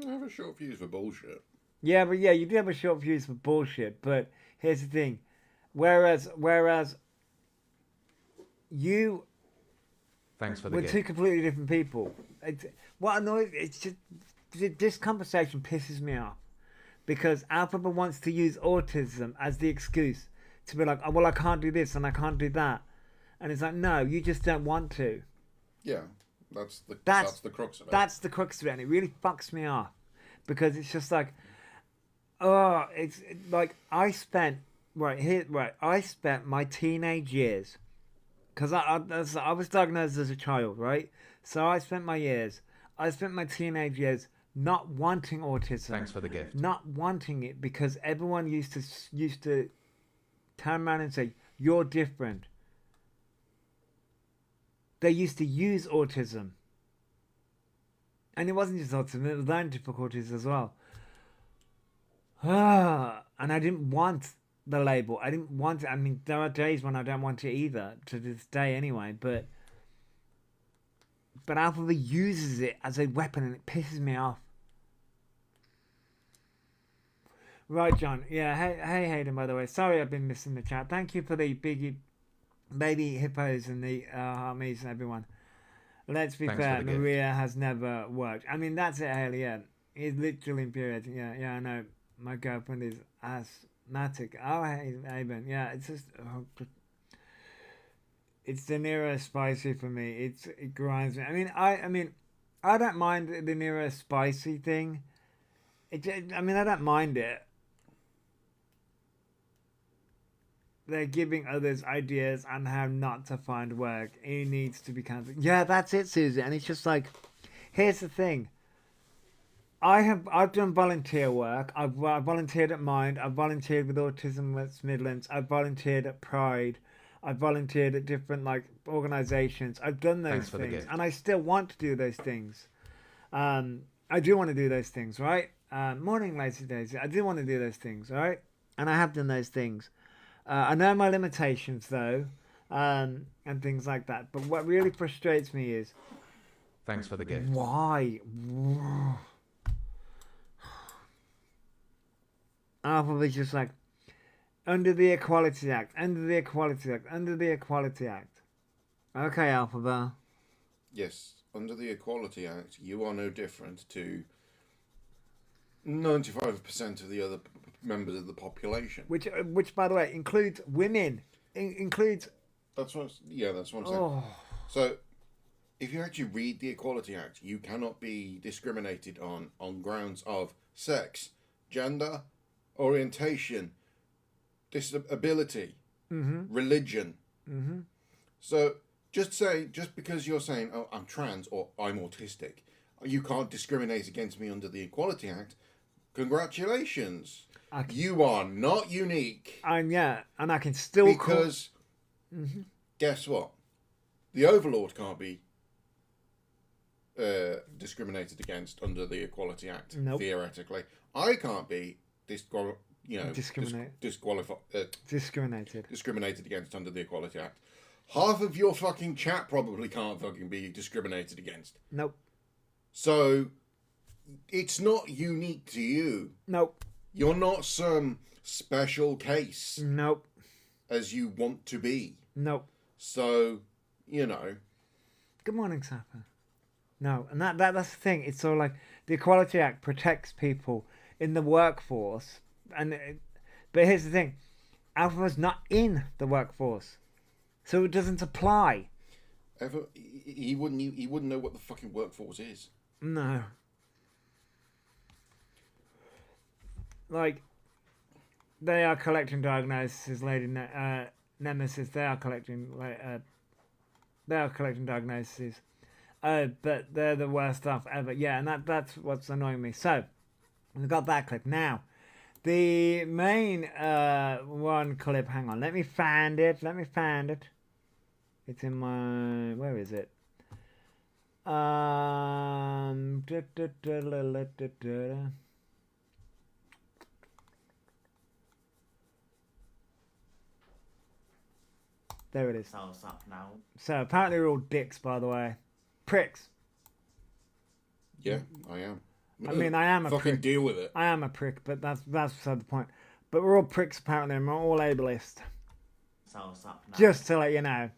I have a short fuse for bullshit. Yeah, but yeah, you do have a short fuse for bullshit. But here's the thing. Whereas you Thanks for the we're gift. two completely different people. What annoys it's just this conversation pisses me off because Alphaba wants to use autism as the excuse to be like, oh, well, I can't do this and I can't do that, and it's like, no, you just don't want to. Yeah, that's the crux of it. That's the crux of it, and it really fucks me off because it's just like, oh, it's like I spent my teenage years, because I was diagnosed as a child, right? So I spent my teenage years not wanting autism. Thanks for the gift. Not wanting it because everyone used to turn around and say, you're different. They used to use autism. And it wasn't just autism, it was learning difficulties as well. And I didn't want the label. I didn't want it. I mean, there are days when I don't want it either, to this day anyway, but Alpha uses it as a weapon and it pisses me off. Right, John. Yeah, hey Hayden, by the way. Sorry I've been missing the chat. Thank you for the baby hippos and the armies and everyone. Let's be fair, Maria has never worked. I mean, that's it, Haley, yeah. It's literally infuriating. Yeah, yeah, I know. My girlfriend is asthmatic. Oh, hey, Aben. Yeah, it's just. It's the Nero spicy for me. It grinds me. I mean, I don't mind the Nero spicy thing. I mean, I don't mind it. They're giving others ideas on how not to find work. It needs to be cancelled. Yeah, that's it, Susie. And it's just like, here's the thing. I've done volunteer work. I've volunteered at Mind. I've volunteered with Autism West Midlands. I've volunteered at Pride. I've volunteered at different organisations. I've done those Thanks for the things, gift. and I still want to do those things. I do want to do those things, right? Morning, Lazy Daisy. I do want to do those things, right? And I have done those things. I know my limitations, though, and things like that. But what really frustrates me is Thanks for the gift. why. Alpha was just like, under the Equality Act, under the Equality Act, under the Equality Act. Okay, Alphaba. Yes, under the Equality Act, you are no different to 95% of the other members of the population. Which, by the way, includes women. Includes. That's what I'm saying. Oh, So, if you actually read the Equality Act, you cannot be discriminated on grounds of sex, gender, orientation, disability, religion. So, just because you're saying, oh, I'm trans or I'm autistic, you can't discriminate against me under the Equality Act. Congratulations. You are not unique. and I can still Because, guess what? The Overlord can't be discriminated against under the Equality Act, Nope. theoretically. I can't be discriminated discriminated against under the Equality Act. Half of your fucking chat probably can't fucking be discriminated against. Nope. So, it's not unique to you. Nope. You're not some special case Nope. as you want to be. Nope. So, you know. Good morning, Sapper. No, and that's the thing. It's sort of like the Equality Act protects people in the workforce, but here's the thing: Alpha's not in the workforce, so it doesn't apply. He wouldn't know what the fucking workforce is. No. Like, they are collecting diagnoses, Lady Nemesis. They are collecting diagnoses. But they're the worst stuff ever. Yeah, and that's what's annoying me. So, we've got that clip. Now, the main one clip, hang on, let me find it. It's in my, where is it? There it is. So what's up now? So, apparently we're all dicks, by the way. Pricks. Yeah, I am. I mean, I am a fucking prick. deal with it. I am a prick, but that's beside the point. But we're all pricks apparently, and we're all ableist. So what's up now? Just to let you know.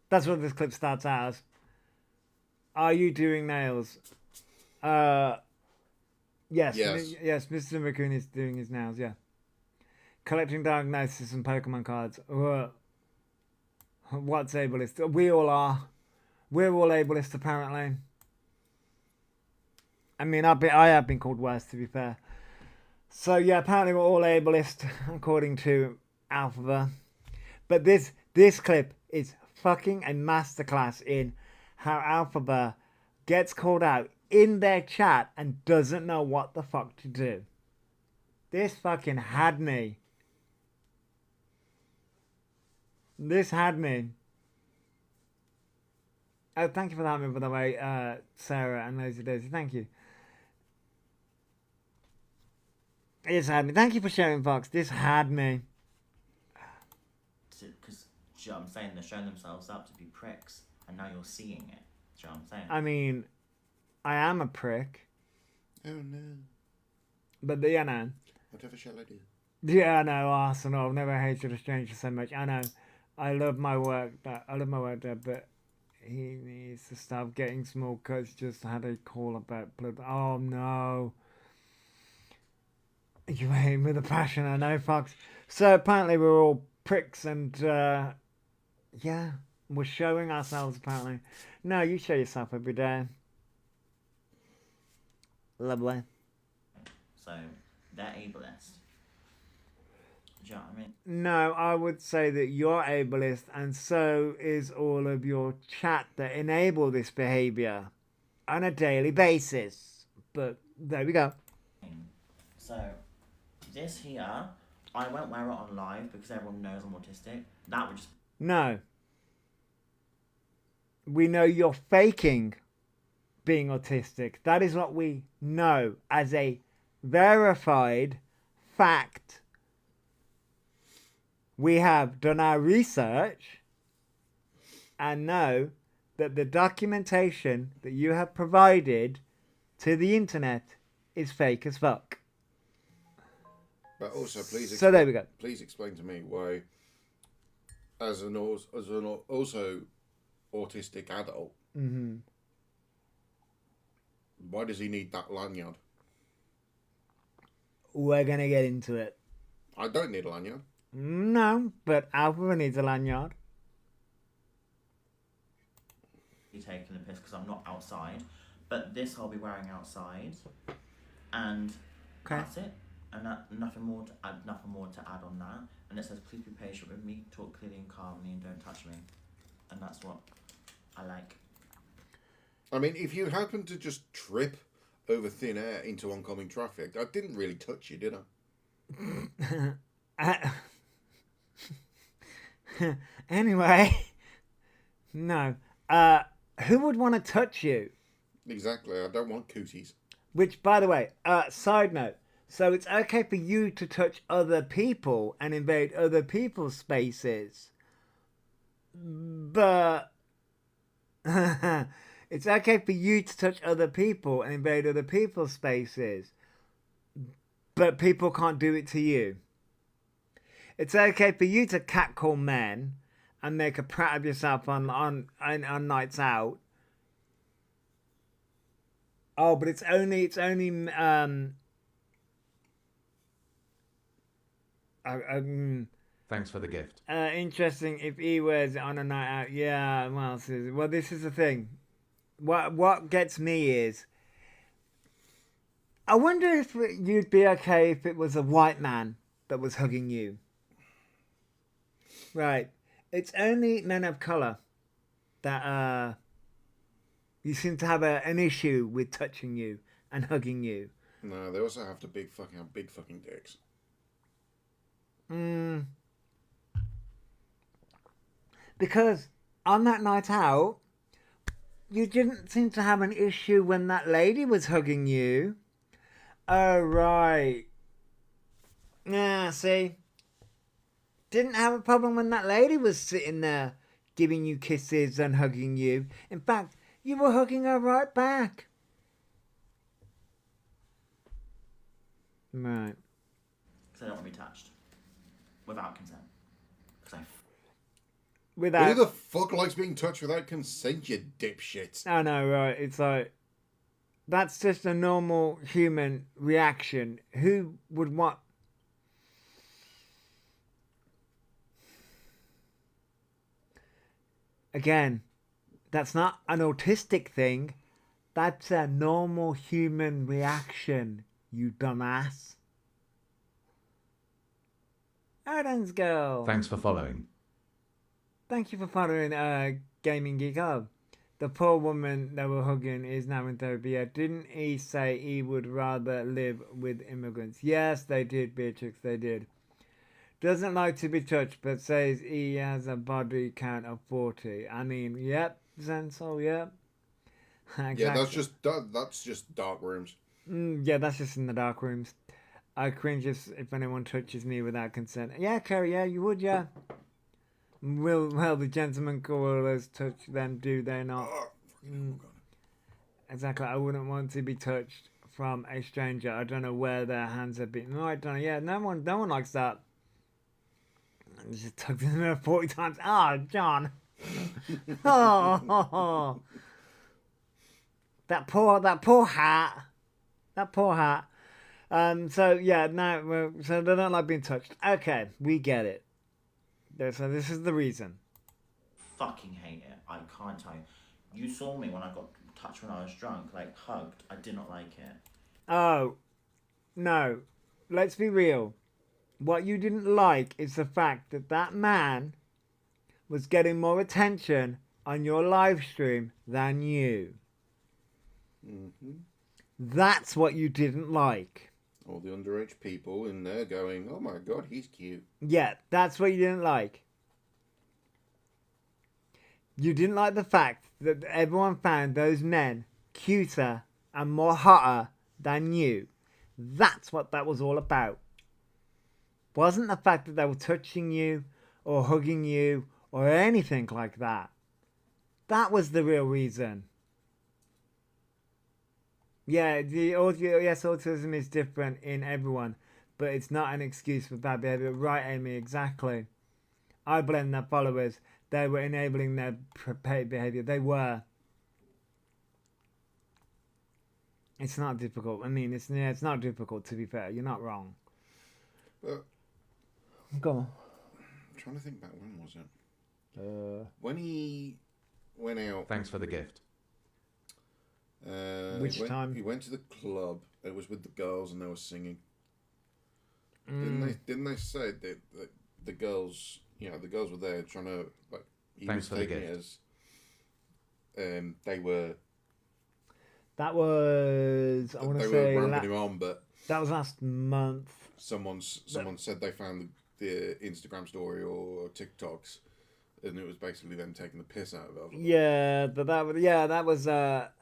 That's what this clip starts out as. Are you doing nails? Yes. Yes, Mr. Raccoon is doing his nails, yeah. Collecting diagnosis and Pokemon cards. What's ableist? We all are. We're all ableist, apparently. I mean, I have been called worse, to be fair. So, yeah, apparently we're all ableist, according to Elphaba. But this clip is fucking a masterclass in how Elphaba gets called out in their chat and doesn't know what the fuck to do. This fucking had me. This had me. Oh, thank you for that, by the way, Sarah and Lazy Daisy. Thank you. This had me. Thank you for sharing, Fox. This had me. Because, do you know what I'm saying? They're showing themselves up to be pricks, and now you're seeing it. Do you know what I'm saying? I mean, I am a prick. Oh no. But, you know. Whatever shall I do? Yeah, I know, Arsenal. I've never hated a stranger so much. I know. I love my work there, but He needs to stop getting small cuts. Just had a call about blood. Oh no. You hate him with a passion, I know, Fox. So apparently we're all pricks and, yeah, we're showing ourselves apparently. No, you show yourself every day. Lovely. So they're ableist. Do you know what I mean? No, I would say that you're ableist, and so is all of your chat that enable this behaviour on a daily basis. But there we go. So this here, I won't wear it on live because everyone knows I'm autistic. That would just No. We know you're faking being autistic. That is what we know as a verified fact. We have done our research and know that the documentation that you have provided to the internet is fake as fuck. But also, please. So there we go. Please explain to me why, as an also autistic adult, why does he need that lanyard? We're gonna get into it. I don't need a lanyard. No, but Elphaba needs a lanyard. be taking the piss because I'm not outside. But this I'll be wearing outside, and that's it. And nothing more to add on that. And it says, please be patient with me, talk clearly and calmly, and don't touch me. And that's what I like. I mean, if you happen to just trip over thin air into oncoming traffic, I didn't really touch you, did I? Anyway, no. Who would want to touch you? Exactly, I don't want cooties. Which, by the way, side note, so it's okay for you to touch other people and invade other people's spaces, but it's okay for you to touch other people and invade other people's spaces, but people can't do it to you. It's okay for you to catcall men and make a prat of yourself on nights out. Oh, but it's only Thanks for the gift. interesting if he wears it on a night out. Yeah, well, this is the thing. What gets me is, I wonder if you'd be okay if it was a white man that was hugging you. Right. It's only men of colour that you seem to have an issue with touching you and hugging you. No, they also have to have big fucking dicks. Because on that night out, you didn't seem to have an issue when that lady was hugging you. Oh, right. Yeah, see? Didn't have a problem when that lady was sitting there giving you kisses and hugging you. In fact, you were hugging her right back. Right. Because I don't want to be touched. Without consent. Without... Who the fuck likes being touched without consent, you dipshit? I know, right? It's like, that's just a normal human reaction. Who would want... Again, that's not an autistic thing. That's a normal human reaction, you dumbass. Odin's girl. Thanks for following. Thank you for following Gaming Geek Hub. The poor woman they were hugging is now in therapy. Didn't he say he would rather live with immigrants? Yes, they did, Beatrix, they did. Doesn't like to be touched, but says he has a body count of 40. I mean, yep, Zenso, yep. Exactly. Yeah, that's just dark rooms. Yeah, that's just in the dark rooms. I cringe if anyone touches me without consent. Yeah, Kerry, yeah, you would, yeah. Well, the gentlemen callers touch them, do they not? Exactly, I wouldn't want to be touched from a stranger. I don't know where their hands have been. No, I don't know. Yeah, no one likes that. I just tugged in there 40 times. Ah, John. Oh, that poor hat. That poor hat. So yeah, no, so they don't like being touched. Okay, we get it. So this is the reason. Fucking hate it. I can't tell you. You saw me when I got touched when I was drunk, like hugged. I did not like it. Oh, no. Let's be real. What you didn't like is the fact that that man was getting more attention on your live stream than you. Mm-hmm. That's what you didn't like. All the underage people in there going, "Oh my god, he's cute." Yeah, that's what you didn't like. You didn't like the fact that everyone found those men cuter and more hotter than you. That's what that was all about. Wasn't the fact that they were touching you or hugging you or anything like that. That was the real reason. Yeah, yes, autism is different in everyone, but it's not an excuse for bad behavior. Right, Amy, exactly. I blame their followers. They were enabling their behavior. They were. It's not difficult. I mean, it's not difficult, to be fair. You're not wrong. But Go on. I'm trying to think back, when was it? When he went out. Thanks for the gift. Which time? He went to the club. It was with the girls and they were singing. Mm. Didn't they say that the girls, the girls were there trying to, like, he Thanks was for the taking it gift. as they were. That was, I want They to were say, ramping him on, but that was last month. someone said they found the Instagram story or TikToks, and it was basically them taking the piss out of it. Yeah, but that was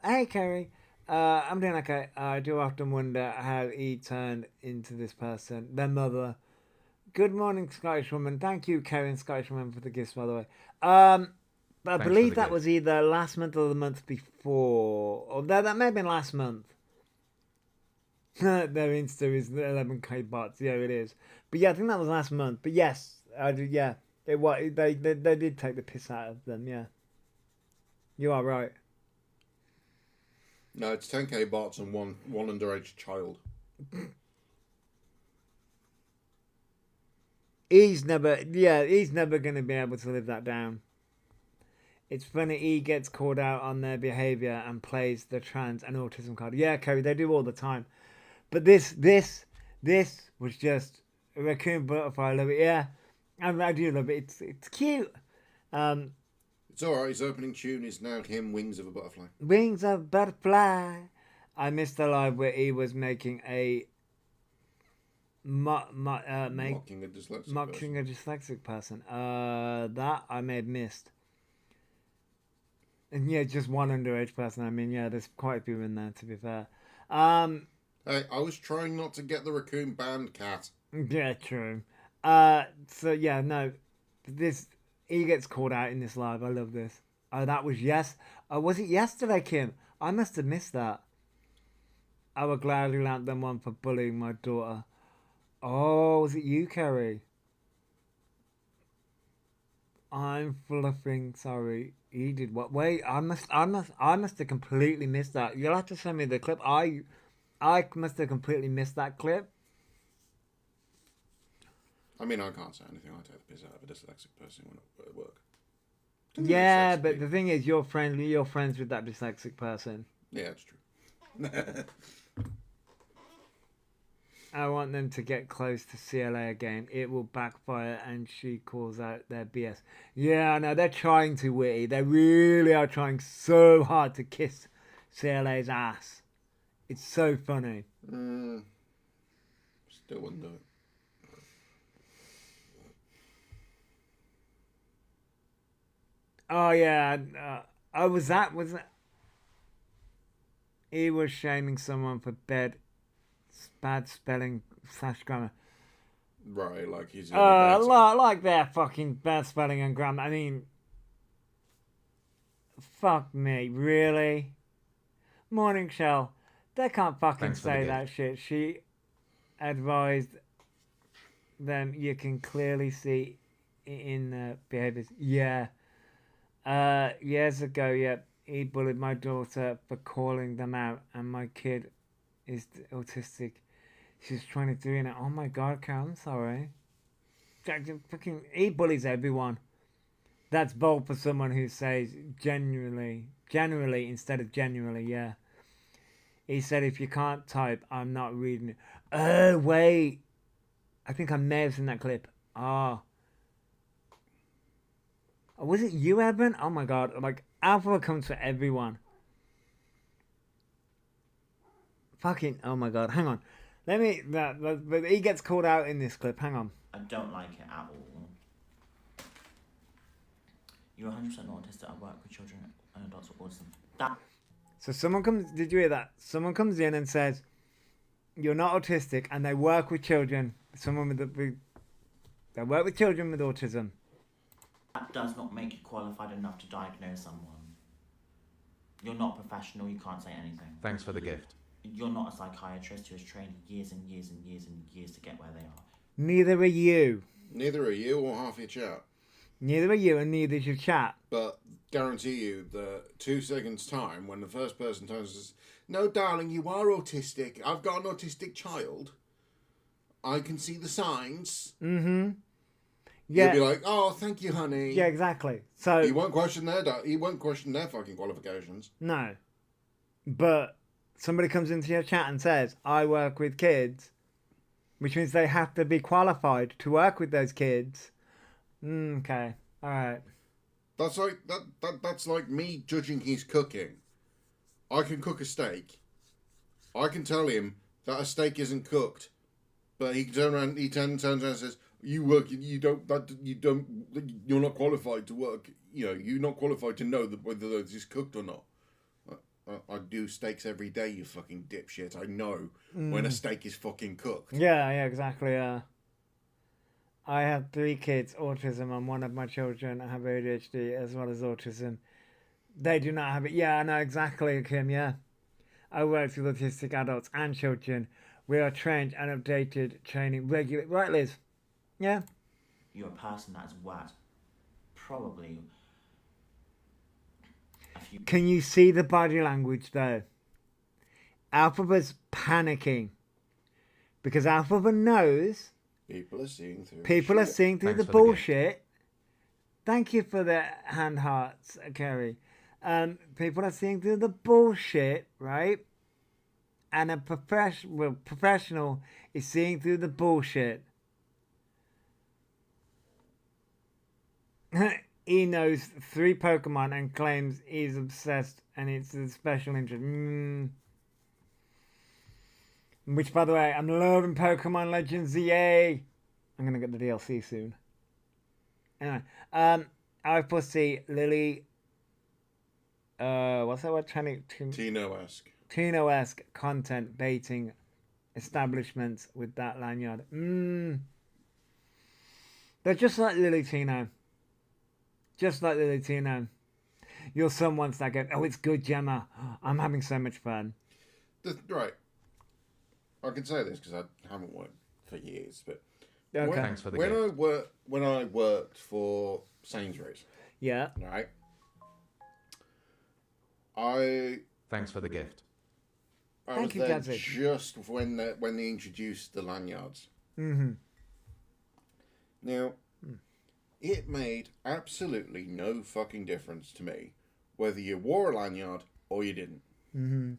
hey Kerry, I'm doing okay. I do often wonder how he turned into this person, their mother. Good morning, Scottish woman. Thank you, Kerry and Scottish woman, for the gifts, by the way. But I Thanks for believe the that gift. was either last month or the month before, or that may have been last month. Their Insta is 11k bots. Yeah, it is. But yeah, I think that was last month. But yes, I do. Yeah, they did take the piss out of them. Yeah, you are right. No, it's 10k bots and one underage child. He's never going to be able to live that down. It's funny, he gets called out on their behaviour and plays the trans and autism card. Yeah, Kerry, they do all the time. But this was just a raccoon butterfly. I love it. Yeah, I do love it. It's cute. It's alright, his opening tune is now him, Wings of a Butterfly. Wings of butterfly. I missed the live where he was making a Mocking a dyslexic person. That I may have missed. And yeah, just one underage person. I mean, yeah, there's quite a few in there, to be fair. Hey, I was trying not to get the raccoon banned, cat. Yeah, true. So yeah, no, he gets called out in this live. I love this. Oh, that was was it yesterday, Kim? I must have missed that. I would gladly lamp them one for bullying my daughter. Oh, was it you, Kerry? I'm fluffing. Sorry, he did what? Wait, I must have completely missed that. You'll have to send me the clip. I must have completely missed that clip. I mean, I can't say anything. I take the piss out of a dyslexic person when at work. Yeah, but the thing is, you're friends with that dyslexic person. Yeah, it's true. I want them to get close to CLA again. It will backfire, and she calls out their BS. Yeah, I know, they're trying to, Witty. They really are trying so hard to kiss CLA's ass. It's so funny. Still wouldn't do it. Oh, yeah. Was that... He was shaming someone for bad spelling / grammar. Right, like he's... like their fucking bad spelling and grammar. I mean... Fuck me, really? Morning, Shell. They can't fucking Thanks for the say gift. that shit. She advised them, you can clearly see in the behaviours. Yeah. Years ago, yep, he bullied my daughter for calling them out, and my kid is autistic. She's trying to do it. Oh my god, Carol, I'm sorry. Fucking, he bullies everyone. That's bold for someone who says generally instead of genuinely, yeah. He said, if you can't type, I'm not reading it. Oh, wait. I think I may have seen that clip. Ah. Oh. Was it you, Evan? Oh my god. Like, Alpha comes for everyone. Fucking, oh my god. Hang on. Let me, but he gets called out in this clip. Hang on. I don't like it at all. You're 100% not autistic. I work with children and adults with autism. That. So someone comes, did you hear that? Someone comes in and says, you're not autistic, and they work with children. Someone they work with children with autism. That does not make you qualified enough to diagnose someone. You're not professional, you can't say anything. Thanks for the gift. You're not a psychiatrist who has trained years and years and years and years to get where they are. Neither are you. Neither are you or half your chat. Neither are you, and neither is your chat. But guarantee you that 2 seconds time, when the first person turns and says, no, darling, you are autistic. I've got an autistic child. I can see the signs. Mm-hmm. Yeah. You'll be like, oh, thank you, honey. Yeah, exactly. So He won't question their fucking qualifications. no. But somebody comes into your chat and says, I work with kids, which means they have to be qualified to work with those kids. Okay. All right. That's like that's like me judging his cooking. I can cook a steak. I can tell him that a steak isn't cooked, but he turns around and says, "You work. You're not qualified to work. You know, you're not qualified to know that whether this is cooked or not." I do steaks every day, you fucking dipshit. I know when a steak is fucking cooked. Yeah, exactly. I have 3 kids, autism, and one of my children have ADHD as well as autism. They do not have it. Yeah, I know exactly, Kim, yeah. I work with autistic adults and children. We are trained and updated training regularly. Right, Liz? Yeah? You're a person that's worked probably a few... Can you see the body language, though? Alphaba's panicking. Because Elphaba knows... People are seeing through. People are seeing through Thanks the for the bullshit. Thank you for the hand hearts, Kerry. People are seeing through the bullshit, right? And a professional is seeing through the bullshit. He knows 3 Pokemon and claims he's obsessed and it's a special interest. Which, by the way, I'm loving Pokemon Legends ZA. I'm going to get the DLC soon. Anyway, I foresee Lily... what's that word? Tino-esque. Tino-esque content baiting establishments with that lanyard. They're just like Lily Tino. Just like Lily Tino. Your son wants that game. Oh, it's good, Gemma. I'm having so much fun. Right. I can say this because I haven't worked for years, but Okay. Thanks for the when gift. when I worked for Sainsbury's, Yeah. right? I Thanks for the gift. Thank you, was there Gazzy. just when they introduced the lanyards. Mm-hmm. Now, it made absolutely no fucking difference to me whether you wore a lanyard or you didn't. Mm-hmm.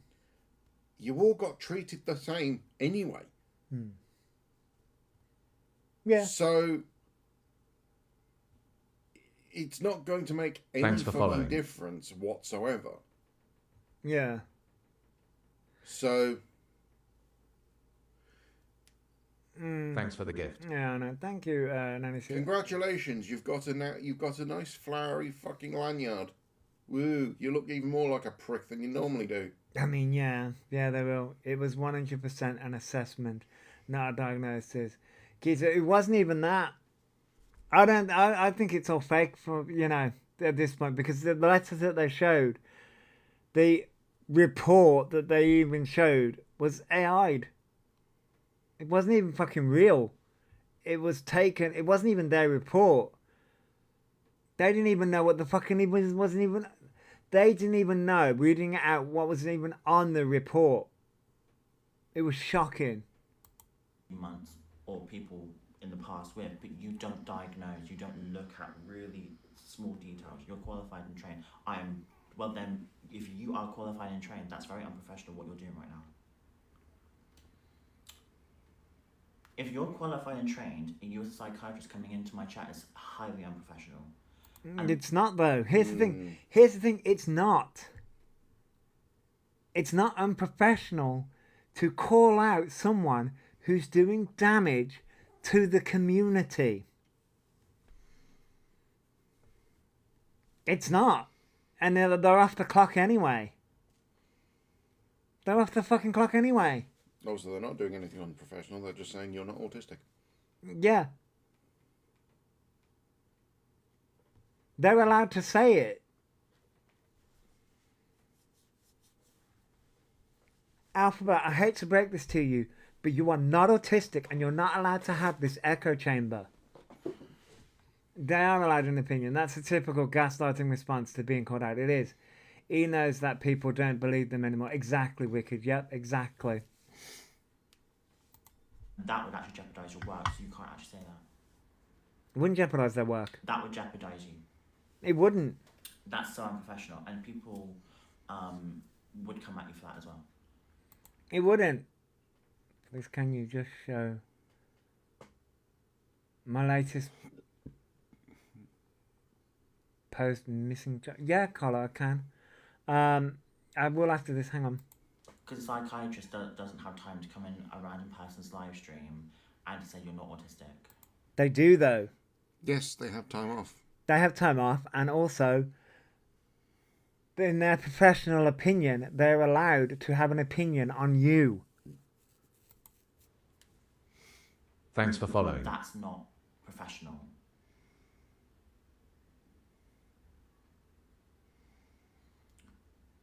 You all got treated the same anyway. Yeah. So it's not going to make any Thanks for fucking following. difference whatsoever. Yeah. So Thanks for the gift. Yeah, no, thank you, Nanny Sue. congratulations, you've got a nice flowery fucking lanyard. Woo! You look even more like a prick than you normally do. I mean, yeah, they will. It was 100% an assessment, not a diagnosis. Kids, it wasn't even that. I think it's all fake for, at this point, because the letters that they showed, the report that they even showed was AI'd. It wasn't even fucking real. It was taken, it wasn't even their report. They didn't even know what the fucking wasn't even. They didn't even know, reading it out, what was even on the report. It was shocking. Months or people in the past with, but you don't diagnose, you don't look at really small details. You're qualified and trained. Well then, if you are qualified and trained, that's very unprofessional what you're doing right now. If you're qualified and trained and you're a psychiatrist coming into my chat, it's highly unprofessional. It's not though. Here's the thing. Here's the thing. It's not. It's not unprofessional to call out someone who's doing damage to the community. It's not. And they're off the clock anyway. They're off the fucking clock anyway. Also, they're not doing anything unprofessional. They're just saying you're not autistic. Yeah. They're allowed to say it. Elphaba, I hate to break this to you, but you are not autistic and you're not allowed to have this echo chamber. They are allowed an opinion. That's a typical gaslighting response to being called out. It is. He knows that people don't believe them anymore. Exactly, Wicked. Yep, exactly. That would actually jeopardise your work, so you can't actually say that. It wouldn't jeopardise their work. That would jeopardise you. It wouldn't. That's so unprofessional, and people would come at you for that as well. It wouldn't. Please, can you just show my latest post missing? Yeah, Carla, I can. I will after this. Hang on. Because a psychiatrist doesn't have time to come in a random person's live stream and say you're not autistic. They do though. Yes, they have time off. They have time off, and also, in their professional opinion, they're allowed to have an opinion on you. Thanks for following. That's not professional.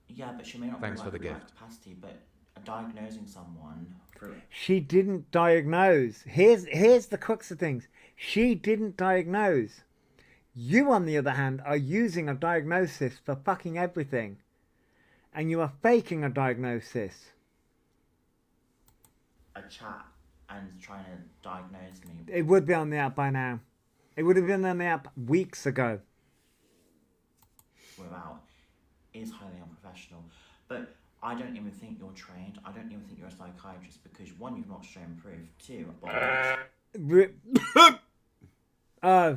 Yeah, but she may not Thanks be for the working in gift. that capacity, but diagnosing someone through it. She didn't diagnose. Here's the crux of things. She didn't diagnose. You, on the other hand, are using a diagnosis for fucking everything. And you are faking a diagnosis. A chat and trying to diagnose me. It would be on the app by now. It would have been on the app weeks ago. Without is highly unprofessional. But I don't even think you're trained. I don't even think you're a psychiatrist because one, you've not shown proof. Two, I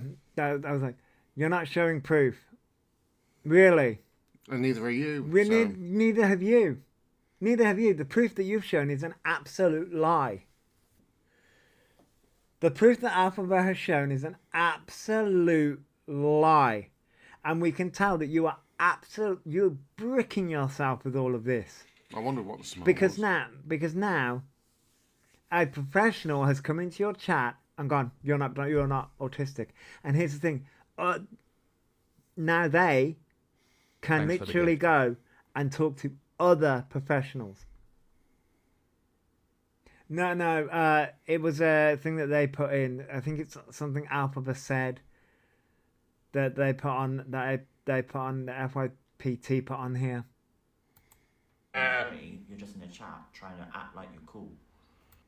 was like, you're not showing proof. Really? And neither are you. Neither have you. Neither have you. The proof that you've shown is an absolute lie. The proof that Elphaba has shown is an absolute lie. And we can tell that you are you're bricking yourself with all of this. I wonder what the smell Because was. now a professional has come into your chat and gone, you're not autistic. And here's the thing, now they can Thanks for the literally gift. go and talk to other professionals. No, it was a thing that they put in. I think it's something Elphaba said that they put on, they put on, the FYPT put on here. you're just in a chat trying to act like you're cool.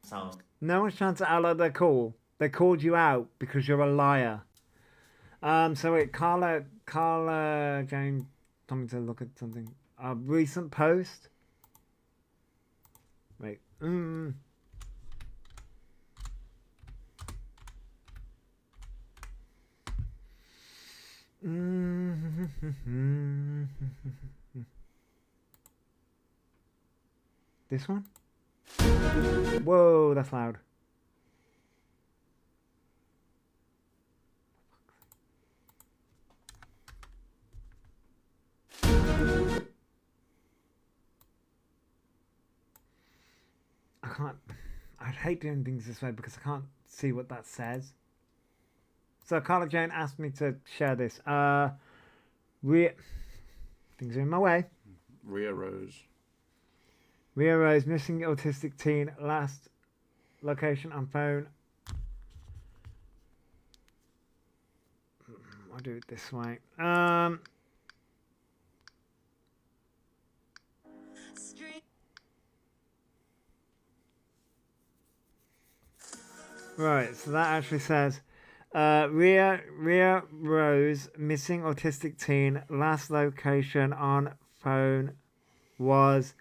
So No one's trying to act like they're cool. They called you out because you're a liar. So wait, Carla Jane told me to look at something. A recent post. Wait. This one? Whoa, that's loud. I'd hate doing things this way because I can't see what that says. So Carla Jane asked me to share this. Things are in my way. Ria Rose. Ria Rose, missing autistic teen, last location on phone. I'll do it this way. Right, so that actually says Ria Rose, missing autistic teen, last location on phone was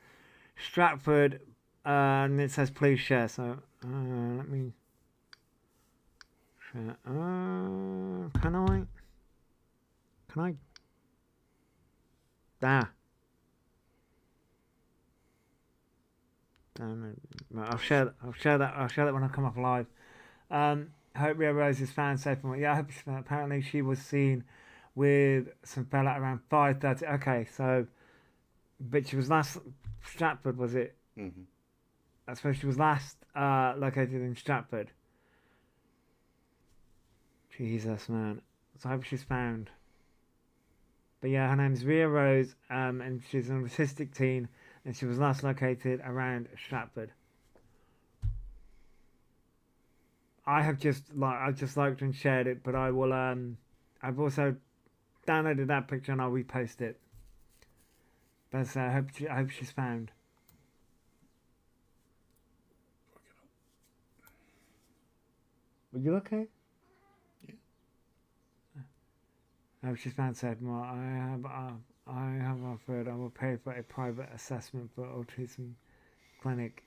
Stratford, and it says please share. So let me share. Can I? Damn it. Right, I'll share that when I come off live. Hope Ria Rose is found safe. Yeah, I hope she's found. Apparently she was seen with some fella around 5:30. Okay, so, but she was last Stratford, was it? Mm-hmm. I suppose she was last located in Stratford. Jesus, man. So I hope she's found. But yeah, her name's Ria Rose, and she's an autistic teen, and she was last located around Stratford. I've just liked and shared it, but I will I've also downloaded that picture and I'll repost it. But I hope she's found. Were you okay? Yeah. I hope she's found said more. I have offered I will pay for a private assessment for autism clinic.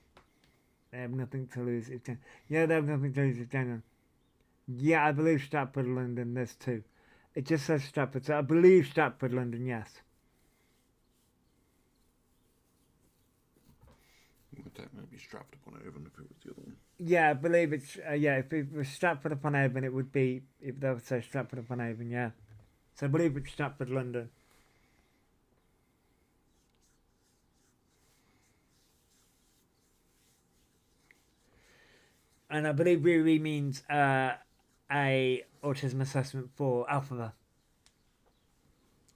They have nothing to lose if they have nothing to lose if genuine. Yeah, I believe Stratford, London. There's two. It just says Stratford, so I believe Stratford, London. Yes. That might be Stratford upon Avon if it was the other one. Yeah, I believe it's if it was Stratford upon Avon, it would be if they would say Stratford upon Avon. Yeah, so I believe it's Stratford, London. And I believe Riri means a autism assessment for Elphaba.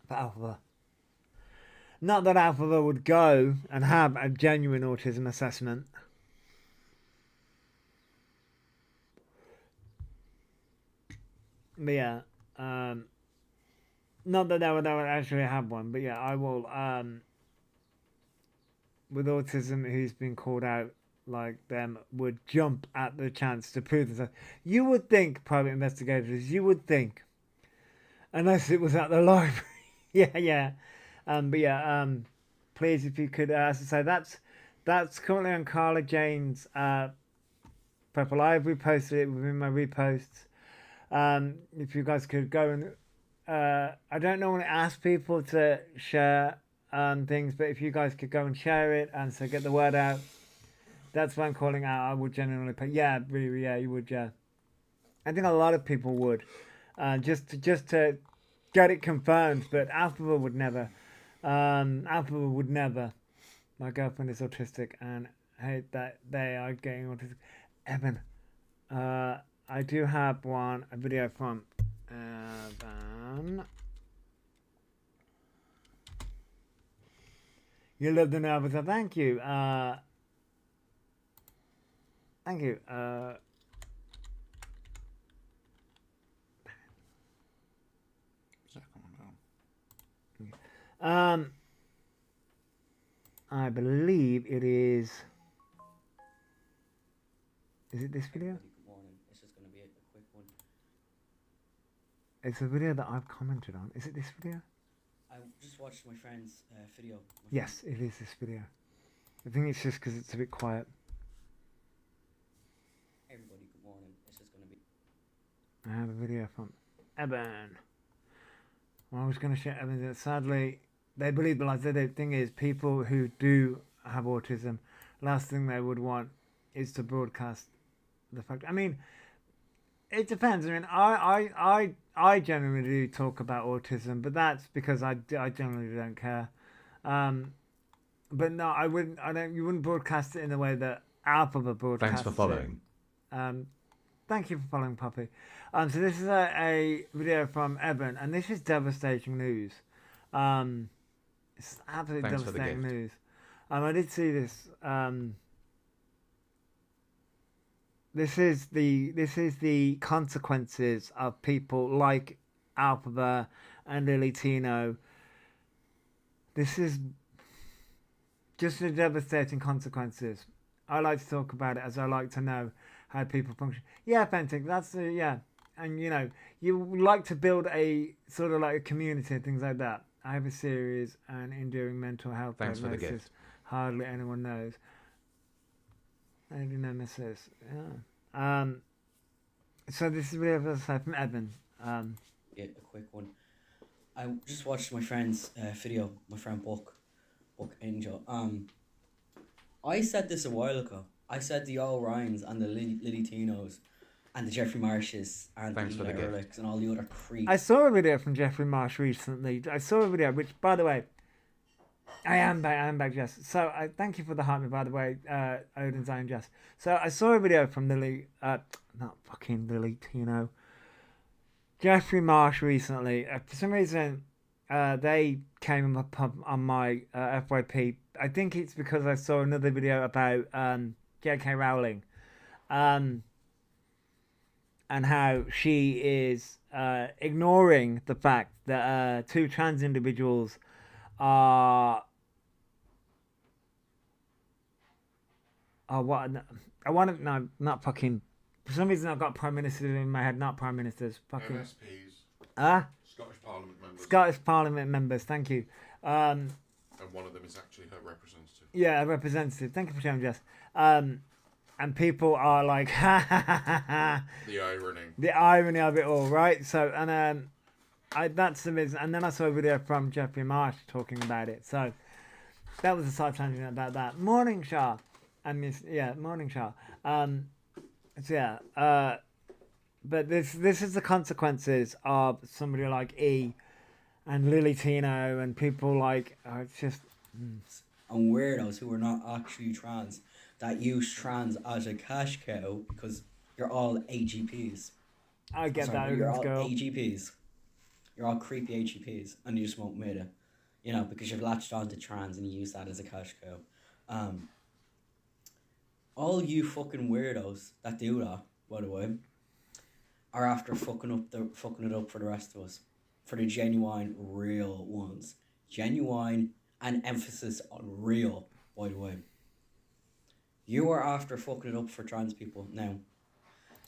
For Elphaba. Not that Elphaba would go and have a genuine autism assessment. But yeah, not that they would actually have one, but yeah, I will, with autism, who's been called out like them, would jump at the chance to prove themselves. You would think, private investigators, unless it was at the library. yeah. But yeah, please, if you could, as I say, that's currently on Carla Jane's profile. I've reposted it within my reposts. If you guys could go and, I don't normally ask people to share things, but if you guys could go and share it and so get the word out, that's what I'm calling out. I would genuinely pay. Yeah, really, yeah, you would, yeah. I think a lot of people would, just to get it confirmed. But Elphaba would never. Elphaba would never. My girlfriend is autistic and hate that they are getting autistic. Evan, I do have a video from Evan. You love the nervous. Thank you. Thank you. I believe it is. Is it this video? Good morning. This is going to be a quick one. It's a video that I've commented on. Is it this video? I just watched my friend's video. Yes, it is this video. I think it's just because it's a bit quiet. Hey everybody, good morning. This is going to be... I have a video from Evan. Well, I was going to share Evan. Sadly, they believe, but the thing is, people who do have autism, last thing they would want is to broadcast the fact. I mean, it depends. I mean, I generally do talk about autism, but that's because I generally don't care. But no, I wouldn't. You wouldn't broadcast it in the way that Elphaba broadcasts. Thanks for following. Thank you for following, Puppy. So this is a video from Evan, and this is devastating news. It's absolutely Thanks for the devastating gift. news. I did see this. This is the consequences of people like Elphaba and Lily Tino. This is just the devastating consequences. I like to talk about it as I like to know how people function. Yeah, Fentic, that's the, yeah. And you know, you like to build a sort of like a community and things like that. I have a series on enduring mental health Thanks for the diagnosis. gift. Hardly anyone knows. I didn't know this. Yeah. So this is really aside from Evan. Yeah, a quick one. I just watched my friend's video, my friend Book Angel. I said this a while ago. I said the Orions and the Lily Tinos and the Jeffrey Marshes and Thanks the for the gift. Ehrlichs and all the other creeps. I saw a video from Jeffrey Marsh recently. I saw a video, which, by the way, I am back, Jess. So I thank you for the hype, by the way, Odin's Own Jess. So I saw a video from not fucking Lily Tino, Jeffrey Marsh recently. For some reason, they came up on my FYP. I think it's because I saw another video about J.K. Rowling, and how she is ignoring the fact that two trans individuals are what? I want to no, not fucking. For some reason, I've got prime ministers in my head, not prime ministers. Fucking MSPs. Scottish Parliament members. Scottish Parliament members. Thank you. And one of them is actually her representative. Yeah, a representative. Thank you for sharing, Jess. And people are like, ha ha ha ha ha. The irony of it all, right? So, and that's the reason. And then I saw a video from Jeffrey Marsh talking about it. So that was a side tangent about that. Morning, Shah. And morning, Shah. So yeah. But this is the consequences of somebody like E and Lily Tino and people like it's just. And weirdos who are not actually trans that use trans as a cash cow because you're all AGPs. I get that, you're all girl. AGPs. You're all creepy AGPs and you just won't admit it. You know, because you've latched on to trans and you use that as a cash cow. All you fucking weirdos that do that, by the way, are after fucking it up for the rest of us. For the genuine, real ones. Genuine and emphasis on real, by the way. You are after fucking it up for trans people now.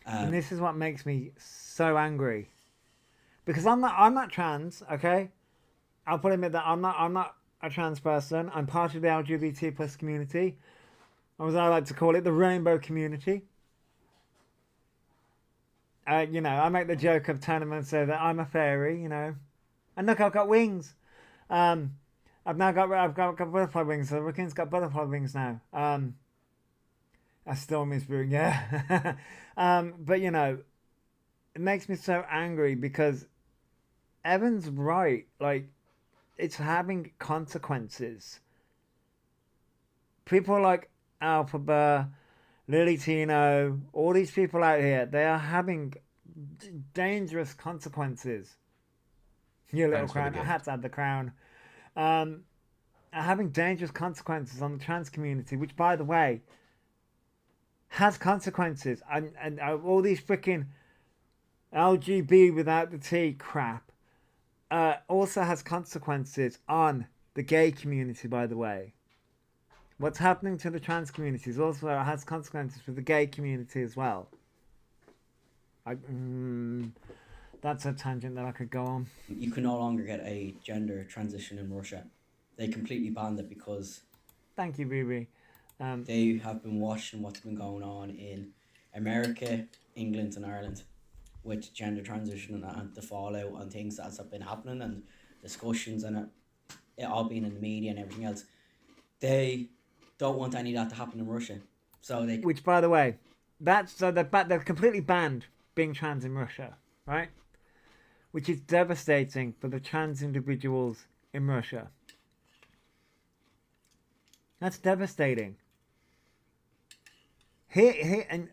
And this is what makes me so angry. Because I'm not trans, okay? I'll put admit that I'm not a trans person. I'm part of the LGBT plus community. Or as I like to call it, the rainbow community. You know, I make the joke of turning and say that I'm a fairy, you know. And look, I've got wings. I've got butterfly wings. So Rickin's got butterfly wings now. I still miss brewing, yeah. But you know, it makes me so angry because Evan's right. Like, it's having consequences. People like Elphaba, Lily Tino, all these people out here, they are having dangerous consequences. Your little crown, I had to add the crown. Are having dangerous consequences on the trans community, which, by the way, has consequences. And all these freaking LGB without the T crap also has consequences on the gay community, by the way. What's happening to the trans communities also has consequences for the gay community as well. That's a tangent that I could go on. You can no longer get a gender transition in Russia. They completely banned it because... Thank you, Ruby. They have been watching what's been going on in America, England and Ireland with gender transition and the fallout and things that have been happening and discussions and it all being in the media and everything else. They don't want any of that to happen in Russia. So they... Which, by the way, they're completely banned being trans in Russia, right? Which is devastating for the trans individuals in Russia. That's devastating. Here, and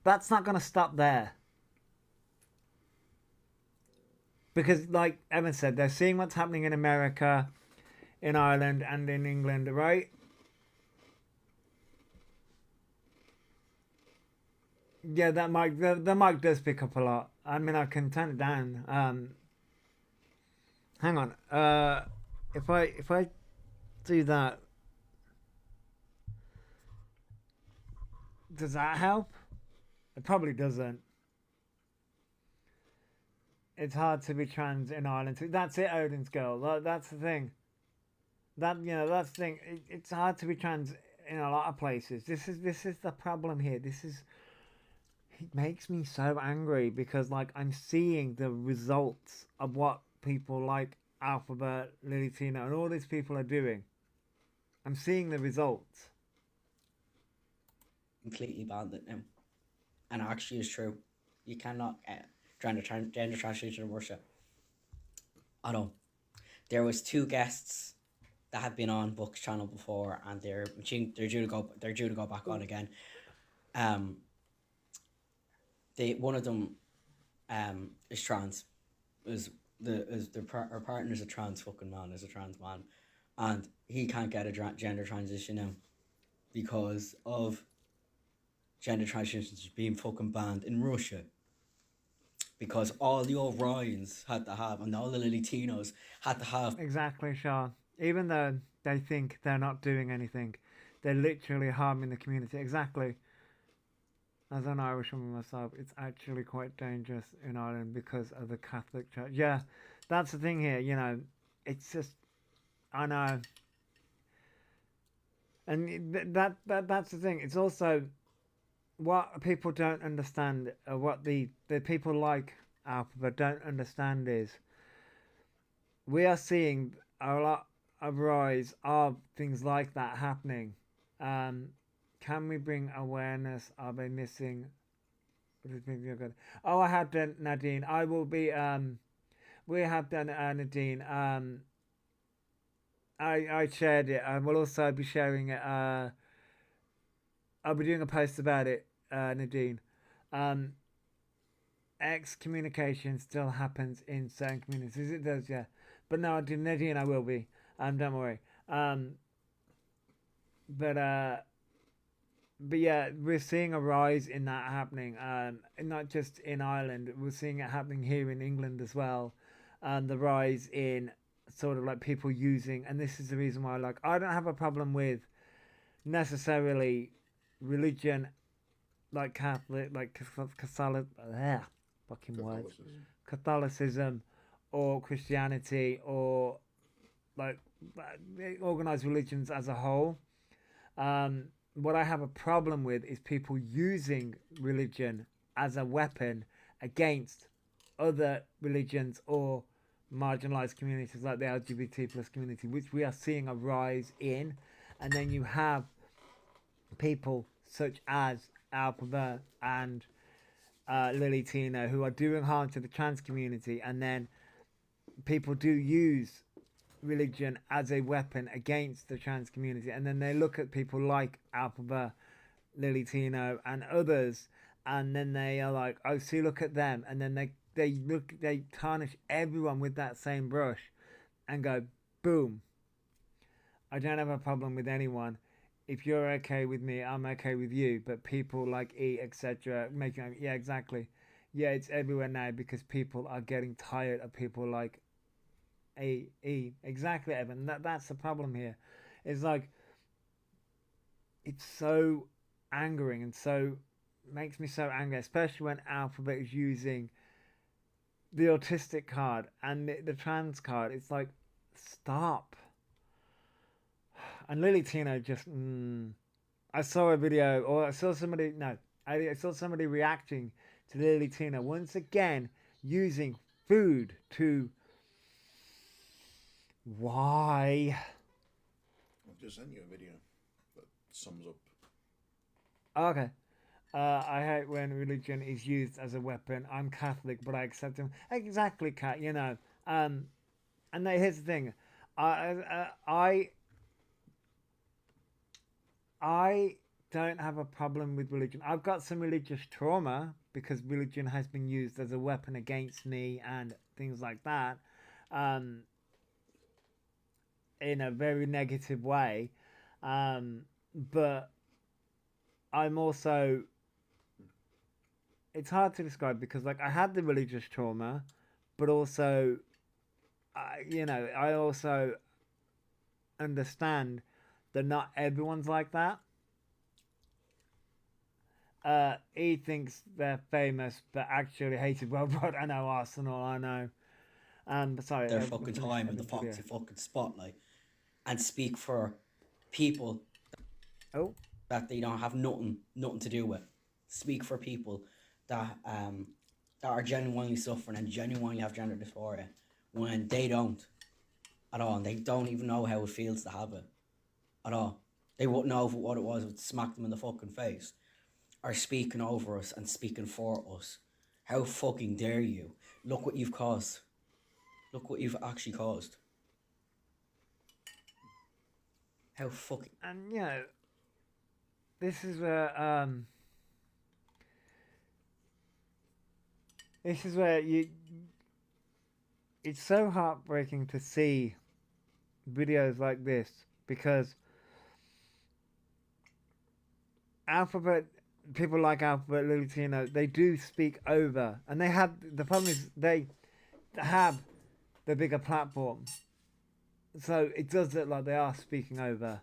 that's not going to stop there. Because, like Evan said, they're seeing what's happening in America, in Ireland, and in England, right? Yeah, the mic does pick up a lot. I mean, I can turn it down. Hang on. If I do that, does that help? It probably doesn't. It's hard to be trans in Ireland. That's it, Odin's girl. That's the thing. That's the thing. It's hard to be trans in a lot of places. This is the problem here. It makes me so angry because like I'm seeing the results of what people like Elphaba, Lily Tina, and all these people are doing. I'm seeing the results. Completely banned it now. And actually it's true. You cannot gender translation in Russia. I know. There was 2 guests that have been on Book's channel before, and they're due to go back on again. One of them is trans. Her partner's a trans fucking man, is a trans man, and he can't get a gender transition now because of gender transitions being fucking banned in Russia. Because all the Orions had to have, and all the Lily Tinos had to have. Exactly, Sean. Even though they think they're not doing anything, they're literally harming the community. Exactly. As an Irishwoman myself, it's actually quite dangerous in Ireland because of the Catholic Church. Yeah, that's the thing here, it's just, I know. And that's the thing. It's also what people don't understand, what the people like Elphaba don't understand is we are seeing a lot of rise of things like that happening. Can we bring awareness of a missing? Oh, I have done, Nadine. I will be. We have done, Nadine. I shared it. I will also be sharing it. I'll be doing a post about it, Nadine. Excommunication still happens in certain communities. It does, yeah. But no, Nadine, I will be. Don't worry. But yeah, we're seeing a rise in that happening. Not just in Ireland, we're seeing it happening here in England as well. The rise in sort of like people using, and this is the reason why, like, I don't have a problem with necessarily religion, like Catholic, like Catholicism, or Christianity, or like organized religions as a whole. What I have a problem with is people using religion as a weapon against other religions or marginalized communities like the LGBT plus community, which we are seeing a rise in. And then you have people such as Elphaba and Lily Tina who are doing harm to the trans community, and then people do use religion as a weapon against the trans community, and then they look at people like Elphaba, Lily Tino, and others, and then they are like, oh, see, look at them, and then they tarnish everyone with that same brush and go, boom, I don't have a problem with anyone. If you're okay with me, I'm okay with you. But people like E, etc., making, yeah, exactly, yeah, it's everywhere now because people are getting tired of people like E. Exactly, Evan. That's the problem here. It's like, it's so angering and so makes me so angry, especially when Elphaba is using the autistic card and the trans card. It's like, stop. And Lily Tino just, I saw a video, or I saw somebody, no, I saw somebody reacting to Lily Tino once again using food to, why? I've just sent you a video that sums up. Okay. I hate when religion is used as a weapon. I'm Catholic, but I accept him. Exactly, Kat, And here's the thing. I don't have a problem with religion. I've got some religious trauma because religion has been used as a weapon against me and things like that. In a very negative way. But I'm also it's hard to describe because like I had the religious trauma, but also, I also understand that not everyone's like that. He thinks they're famous, but actually hated worldwide. I know Arsenal. I know. Sorry. Their fucking time in the foxy fucking spotlight, and speak for people Oh, that they don't have nothing to do with. Speak for people that that are genuinely suffering and genuinely have gender dysphoria when they don't at all, and they don't even know how it feels to have it at all. They wouldn't know what it was if it smacked them in the fucking face. Are speaking over us and speaking for us. How fucking dare you? Look what you've caused. Look what you've actually caused. How fucking... and this is where you. It's so heartbreaking to see videos like this because people like Alphabet Lutino, they do speak over, and the problem is they have the bigger platform, so it does look like they are speaking over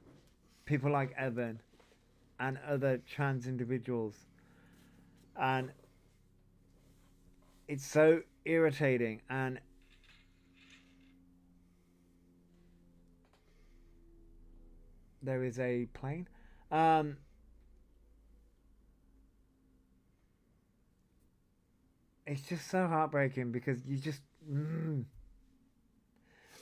people like Evan and other trans individuals, and it's so irritating. And there is a plane. It's just so heartbreaking because you just.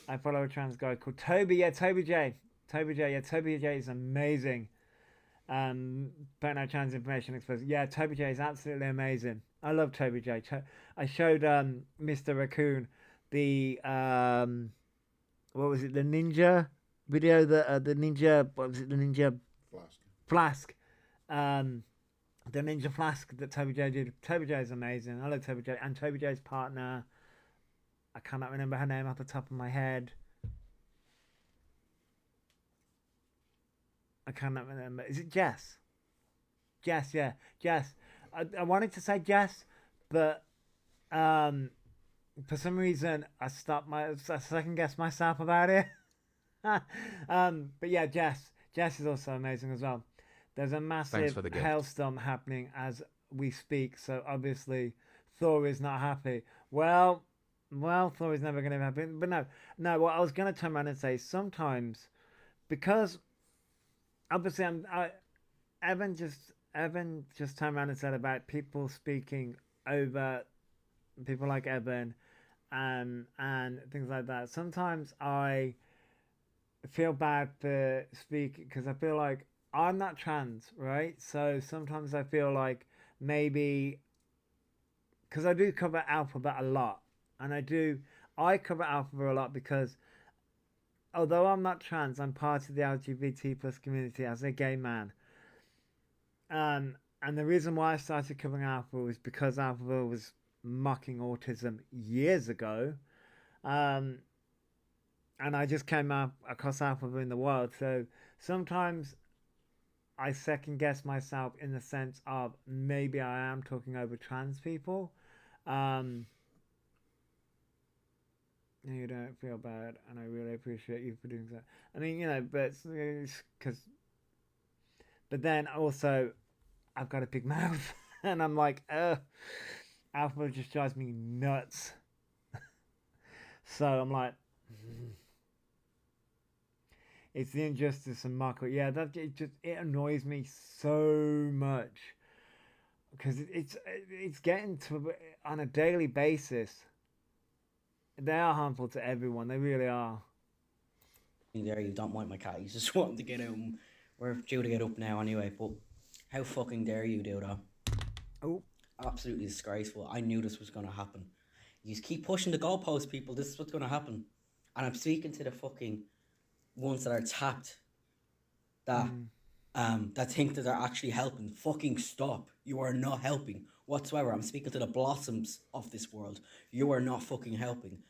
I follow a trans guy called Toby. Yeah, Toby J. Yeah, Toby J is amazing. But no trans information exposed. Yeah, Toby J is absolutely amazing. I love Toby J. I showed Mr. Raccoon the what was it, the ninja video, the ninja, what was it, the ninja flask, the ninja flask that Toby J did. Toby J is amazing. I love Toby J, and Toby J's partner, I cannot remember her name off the top of my head. I cannot remember. Is it Jess? Jess, yeah, Jess. I wanted to say Jess, but for some reason I second guessed myself about it. But yeah, Jess is also amazing as well. There's a massive hailstorm happening as we speak, so obviously Thor is not happy. Well, Thor is never going to be happy. But no. What I was going to turn around and say, sometimes, because obviously Evan just turned around and said about people speaking over people like Evan, and things like that. Sometimes I feel bad for speaking because I feel like I'm not trans, right? So sometimes I feel like maybe because I do cover Elphaba a lot, and I cover Elphaba a lot because although I'm not trans, I'm part of the LGBT plus community as a gay man. And the reason why I started covering Elphaba was because Elphaba was mocking autism years ago. And I just came up across Elphaba in the wild. So sometimes I second guess myself in the sense of maybe I am talking over trans people. You don't feel bad, and I really appreciate you for doing that. I mean, but because, but then also, I've got a big mouth, and I'm like, Alpha just drives me nuts. So I'm like, it's the injustice and mockery. Yeah, it annoys me so much because it's getting to on a daily basis. They are harmful to everyone. They really are. There, you don't mind my cat. He's just wanting to get out. We're due to get up now anyway, but how fucking dare you do that? Oh. Absolutely disgraceful. I knew this was going to happen. You just keep pushing the goalposts, people. This is what's going to happen. And I'm speaking to the fucking ones that are tapped that that think that they're actually helping. Fucking stop. You are not helping whatsoever. I'm speaking to the blossoms of this world. You are not fucking helping.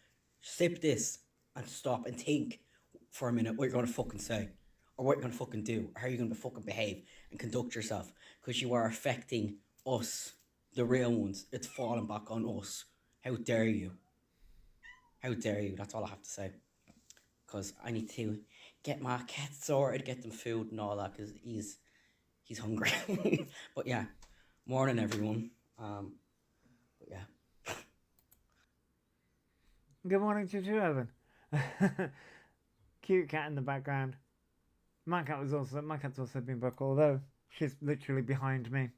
Sip this and stop and think for a minute what you're going to fucking say, or what you're going to fucking do, or how you're going to fucking behave and conduct yourself, because you are affecting us the real ones, it's falling back on us. How dare you? How dare you? That's all I have to say. Because I need to get my cat sorted, get them food and all that, because he's hungry. But yeah, morning everyone. But yeah. Good morning to you, Evan. Cute cat in the background. My cat's also been booked, although she's literally behind me.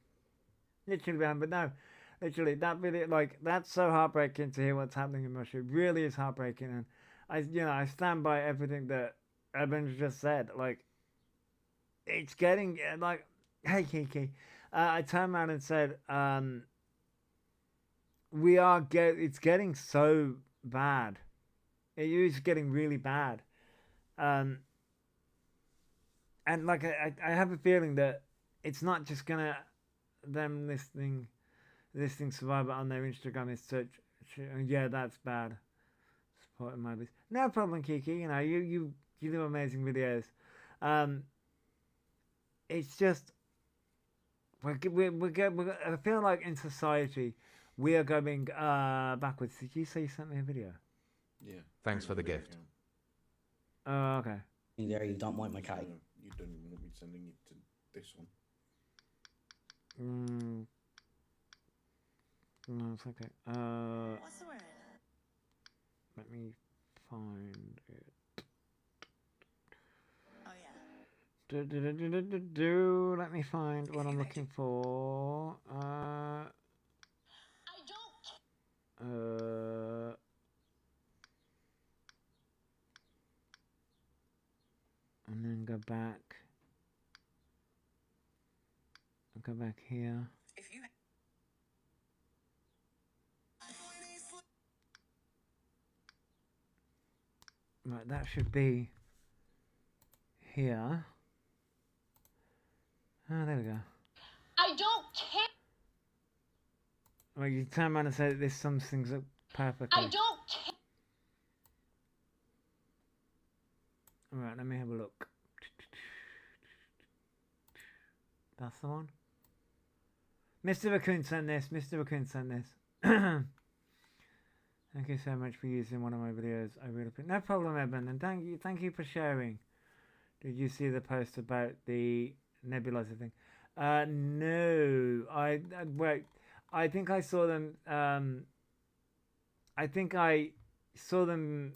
Literally behind, but no, literally that video, like, that's so heartbreaking to hear what's happening in Russia. It really is heartbreaking, and I stand by everything that Evan just said. Like, it's getting like, hey Kiki, I turned around and said, it's getting so bad. It is getting really bad. And like I have a feeling that it's not just gonna them listing Survivor on their Instagram is such, yeah, that's bad. Supporting my business, no problem, Kiki. You do amazing videos. It's just we're I feel like in society we are going backwards. Did you say you sent me a video? Yeah. Thanks for the gift. Oh, okay. There, you don't mind my cat. No, you don't even want me sending it to this one. No, it's okay. What's the word? Let me find it. Oh yeah. Let me find what I'm looking for. I don't. And then go back. I'll go back here. If you. Right, that should be here. Oh, there we go. I don't care. Right, you turn around and say that this sums things up perfectly. I don't care. Alright, let me have a look. That's the one. Mr. Raccoon sent this. Mr. Raccoon sent this. Thank you so much for using one of my videos. I really appreciate. No problem, Eben, and thank you for sharing. Did you see the post about the nebulizer thing? No. Wait. I think I saw them. I think I saw them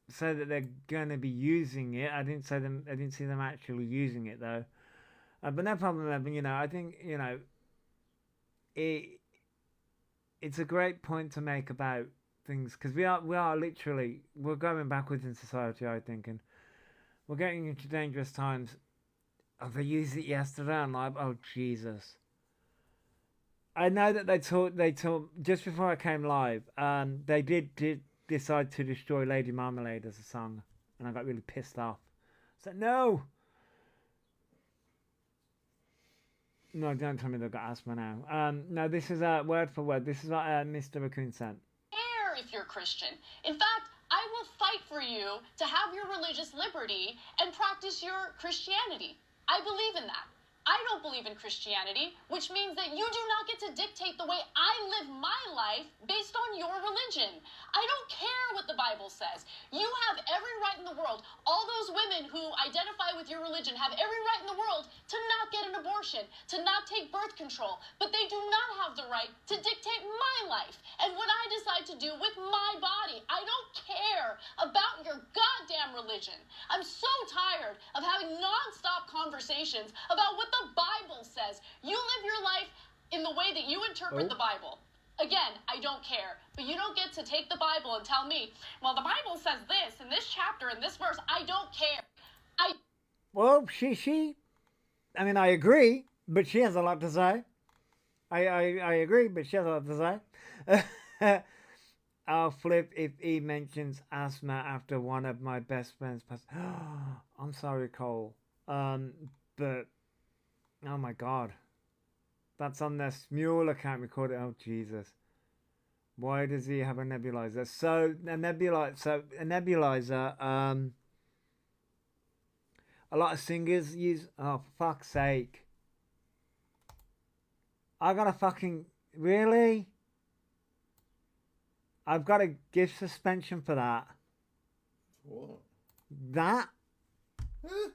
say that they're going to be using it. I didn't see them actually using it though. But no problem, Evan. I think it's a great point to make about things, because we are literally, we're going backwards in society, I think, and we're getting into dangerous times. Oh, they used it yesterday on live. Oh Jesus! I know that they talked just before I came live. They did decide to destroy Lady Marmalade as a song, and I got really pissed off. So no. No, don't tell me they've got asthma now. No, this is word for word. This is what Mr. Raccoon sent. Care if you're Christian. In fact, I will fight for you to have your religious liberty and practice your Christianity. I believe in that. I don't believe in Christianity, which means that you do not get to dictate the way I live my life based on your religion. I don't care what the Bible says. You have every right in the world. All those women who identify with your religion have every right in the world to not get an abortion, to not take birth control, but they do not have the right to dictate my life and what I decide to do with my body. I don't care about your goddamn religion. I'm so tired of having non-stop conversations about what the Bible says. You live your life in the way that you interpret the Bible. Again, I don't care. But you don't get to take the Bible and tell me, well, the Bible says this in this chapter, in this verse. I don't care. Well, I mean, I agree, but she has a lot to say. I agree, but she has a lot to say. I'll flip if he mentions asthma after one of my best friends passed. I'm sorry, Cole. But oh my God, that's on their Smule account recorded. Oh Jesus, why does he have a nebulizer? So a nebulizer. A lot of singers use. Oh, for fuck's sake! I gotta fucking Really? I've got a gift suspension for that. What? That? Huh?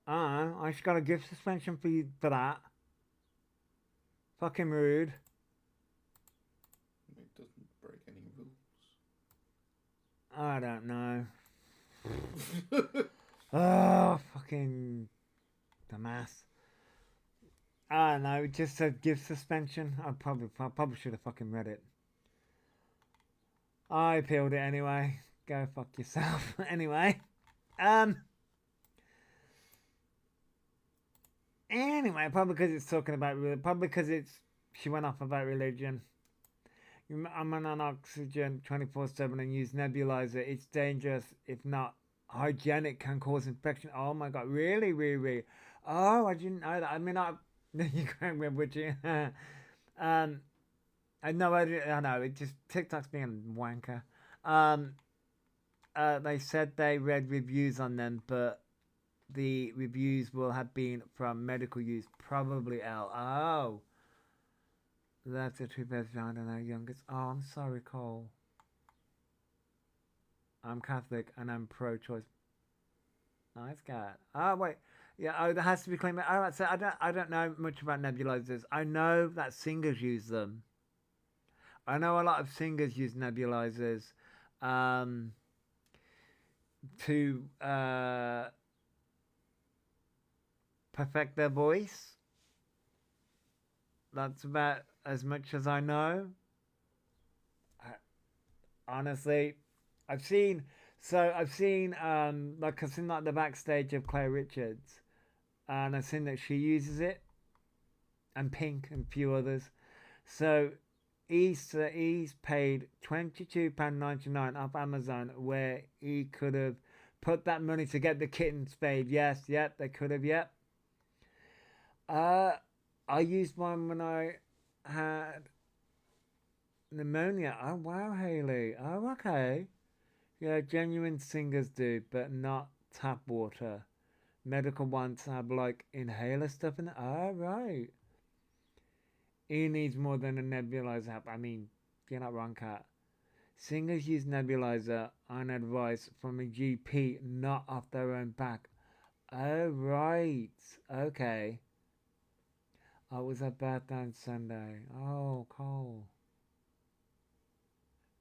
How? I just got a gift suspension for you for that. Fucking rude. It doesn't break any rules. I don't know. Oh, fucking dumbass. I don't know, just a gift suspension. I probably should have fucking read it. I appealed it anyway. Go fuck yourself. Anyway. Anyway, probably because it's talking about, probably because she went off about religion. I'm on oxygen 24/7 and use nebulizer. It's dangerous, if not hygienic, can cause infection. Oh my god, really, really? Oh, I didn't know that. I mean, you can't remember, would you? I know, I know, it just, TikTok's being a wanker. They said they read reviews on them, but the reviews will have been from medical use, probably L. Oh. That's a two-best found in our youngest. Oh, I'm sorry, Cole. I'm Catholic and I'm pro-choice. Nice guy. Oh, wait. Yeah, oh, there has to be claiming. Oh, right, so I don't know much about nebulizers. I know that singers use them. I know a lot of singers use nebulizers to perfect their voice. That's about as much as I know. Honestly, I've seen like the backstage of Claire Richards, and I've seen that she uses it, and Pink and a few others. So he's paid £22.99 off Amazon, where he could have put that money to get the kitten spayed. Yes, yep, they could have, yep. I used one when I had pneumonia. Oh wow, Haley. Oh, okay. Yeah, genuine singers do, but not tap water. Medical ones have like inhaler stuff in it. Oh, right. He needs more than a nebulizer. I mean, you're not wrong, Cat. Singers use nebulizer on advice from a GP, not off their own back. Oh, right. Okay. Oh, it was a birthday on Sunday. Oh, Cole.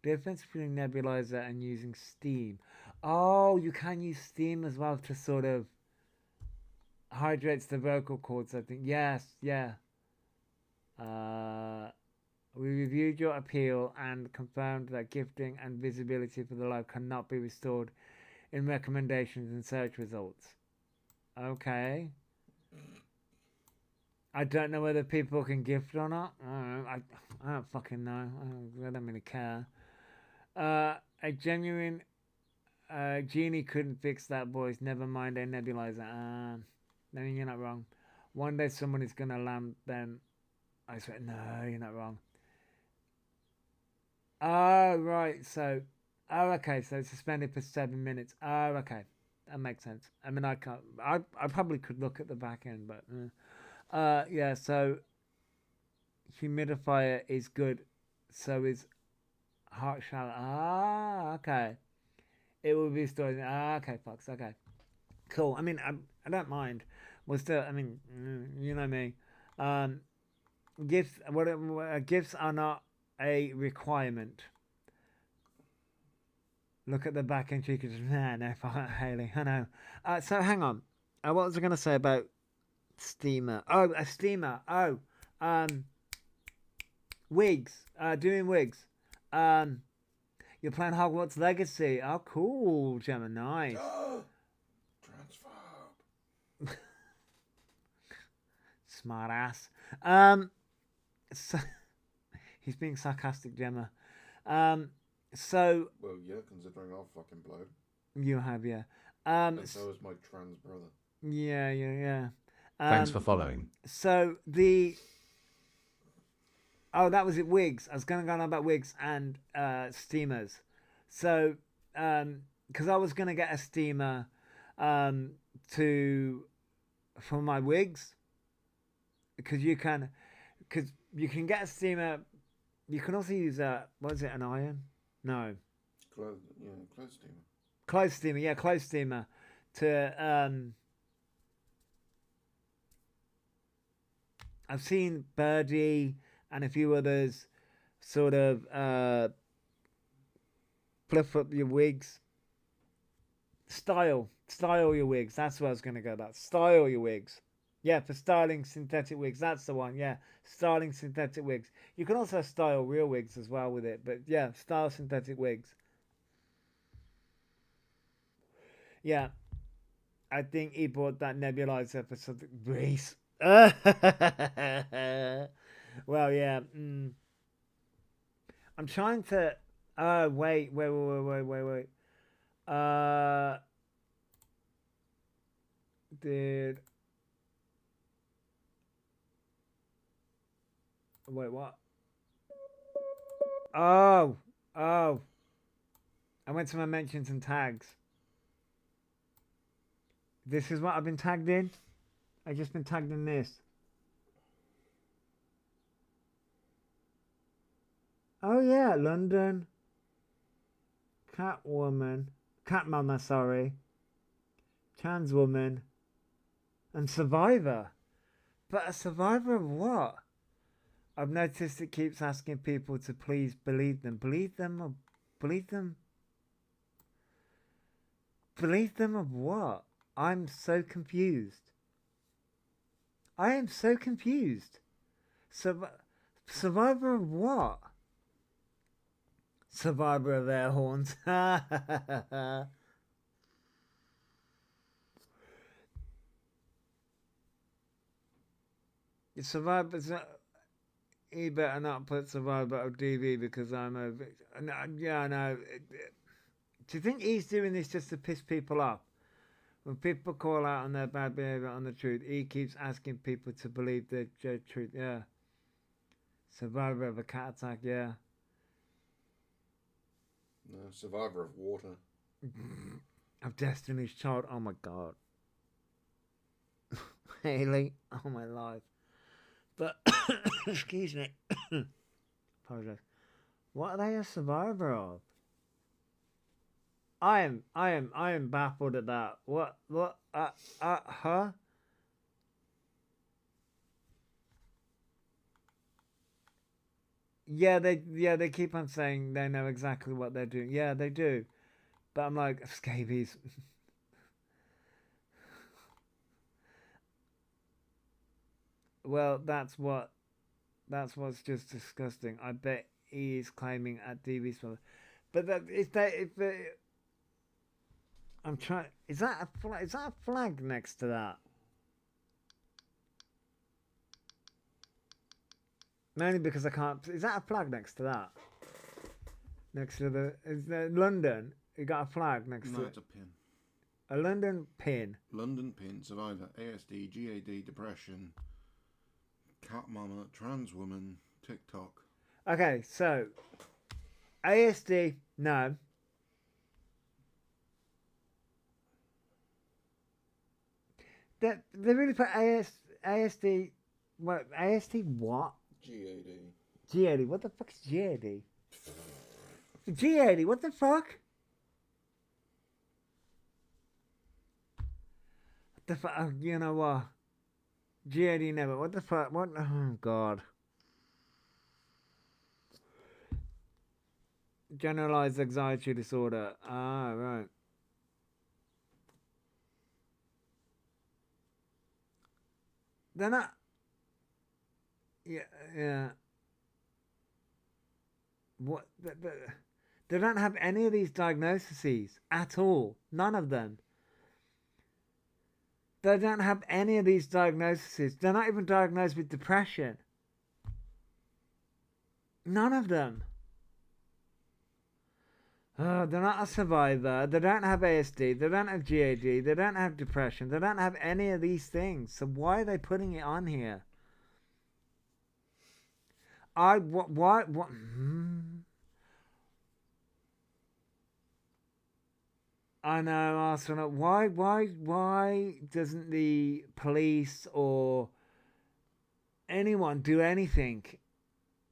Difference between nebulizer and using steam. Oh, you can use steam as well to sort of hydrates the vocal cords, I think. Yes, yeah. We reviewed your appeal and confirmed that gifting and visibility for the live cannot be restored in recommendations and search results. Okay. I don't know whether people can gift or not. I don't fucking know. I don't really care. A genuine genie couldn't fix that voice. Never mind a nebulizer. No, you're not wrong. One day someone is gonna land them. I swear, no, you're not wrong. Oh, right. So, okay. So suspended for 7 minutes. Oh, okay. That makes sense. I mean, I can't. I probably could look at the back end, but. Yeah, so humidifier is good. So is hot shower. Ah, okay. It will be stored. Ah, okay, Fox. Okay, cool. I mean, I don't mind. Well, still, I mean, you know me. Gifts. Gifts are not a requirement. Look at the back end. She could just no, Haley. I know. So hang on. What was I going to say about steamer? Oh, a steamer. Oh, wigs. Doing wigs. You're playing Hogwarts Legacy. Oh, cool, Gemma. Nice. Transphobe. Smart ass. So he's being sarcastic, Gemma. So. Well, yeah, considering I'll fucking blow. You have, yeah. And so is my trans brother. Yeah. Thanks for following. So the. Oh, that was it. Wigs. I was going to go on about wigs and steamers. So, because I was going to get a steamer, for my wigs, because you can get a steamer. You can also use what is it, an iron? No, Clothes steamer. clothes steamer. Yeah, clothes steamer to I've seen Birdie and a few others sort of fluff up your wigs. Style your wigs. That's where I was going to go. That style your wigs. Yeah, for styling synthetic wigs. That's the one. Yeah, styling synthetic wigs. You can also style real wigs as well with it. But yeah, style synthetic wigs. Yeah, I think he bought that nebulizer for something. Reese. Well, yeah. I'm trying to. Wait. Did. Wait, what? Oh. I went to my mentions and tags. This is what I've been tagged in. I've just been tagged in this. Oh yeah, London. Catmama, sorry. Trans woman. And Survivor. But a survivor of what? I've noticed it keeps asking people to please believe them. Believe them or believe them? Believe them of what? I'm so confused. I am so confused. Survivor of what? Survivor of air horns. Survivor's not. He better not put Survivor of DV because I'm a. No, yeah, no. Do you think he's doing this just to piss people off? When people call out on their bad behavior on the truth, he keeps asking people to believe the truth. Yeah. Survivor of a cat attack. Yeah. No, survivor of water. Of Destiny's Child. Oh my god. Haley. Oh my life. But excuse me. Apologize. What are they a survivor of? I am baffled at that. What huh? Yeah, they keep on saying they know exactly what they're doing. Yeah, they do. But I'm like, scabies. Well, that's what's just disgusting. I bet he is claiming at DV spell. But that if I'm trying. Is that a flag? Is that a flag next to that? Mainly because I can't. Is that a flag next to that? Next to the is there London? You got a flag next to No, it. it's a pin. A London pin. London pin, survivor, ASD, GAD, depression, cat mama, trans woman, TikTok. Okay, so ASD, no. They really put ASD. What ASD? What? GAD. GAD. What the fuck is GAD? GAD. What the fuck? The fuck? You know what? GAD never. What the fuck? What? Oh god. Generalized anxiety disorder. Ah, right. They're not. Yeah. What? They don't have any of these diagnoses at all. None of them. They don't have any of these diagnoses. They're not even diagnosed with depression. None of them. Oh, they're not a survivor. They don't have ASD. They don't have GAD. They don't have depression. They don't have any of these things. So why are they putting it on here? What? I know, Arsenal. Why doesn't the police or anyone do anything?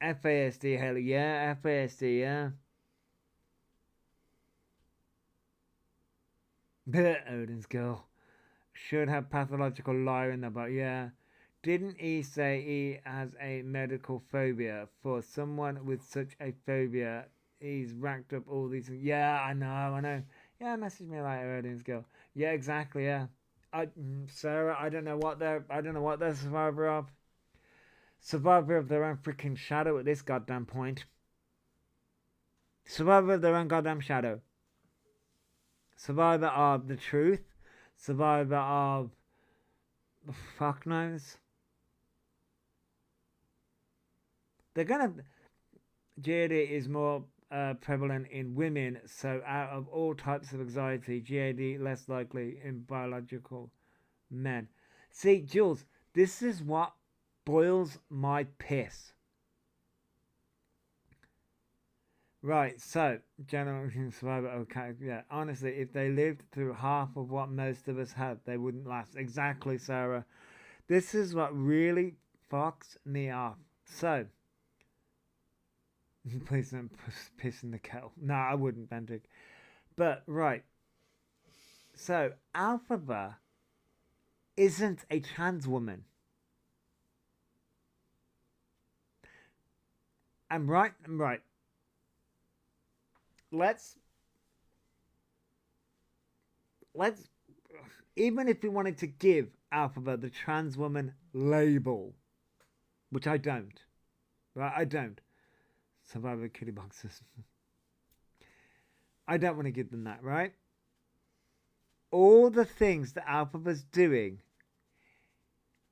FASD, hell yeah, FASD, yeah. Odin's girl should have pathological liar in there, but yeah. Didn't he say he has a medical phobia? For someone with such a phobia, he's racked up all these. Yeah, I know. Yeah, message me like Odin's girl. Yeah, exactly. Yeah, Sarah. I don't know what they're survivor of. Survivor of their own freaking shadow at this goddamn point. Survivor of their own goddamn shadow. Survivor of the truth. Survivor of fuck knows. They're gonna. GAD is more prevalent in women, so out of all types of anxiety, GAD less likely in biological men. See, Jules, this is what boils my piss. Right, so generation survivor. Okay, yeah. Honestly, if they lived through half of what most of us have, they wouldn't last. Exactly, Sarah. This is what really fucks me off. So. Please don't piss in the kettle. No, I wouldn't, Benedict. But, right. So, Elphaba isn't a trans woman. I'm right. Let's even if we wanted to give Elphaba the trans woman label, which I don't. Right, I don't. Survivor kitty boxes. I don't want to give them that, right? All the things that Elphaba's doing,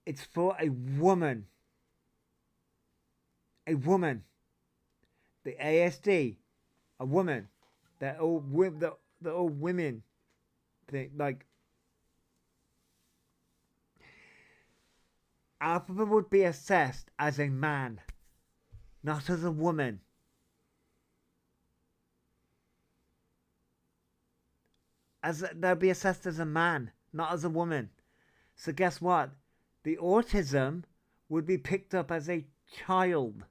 it's for a woman. A woman. The ASD, a woman. They're all women. Like Elphaba would be assessed as a man, not as a woman. They'll be assessed as a man, not as a woman. So guess what? The autism would be picked up as a child.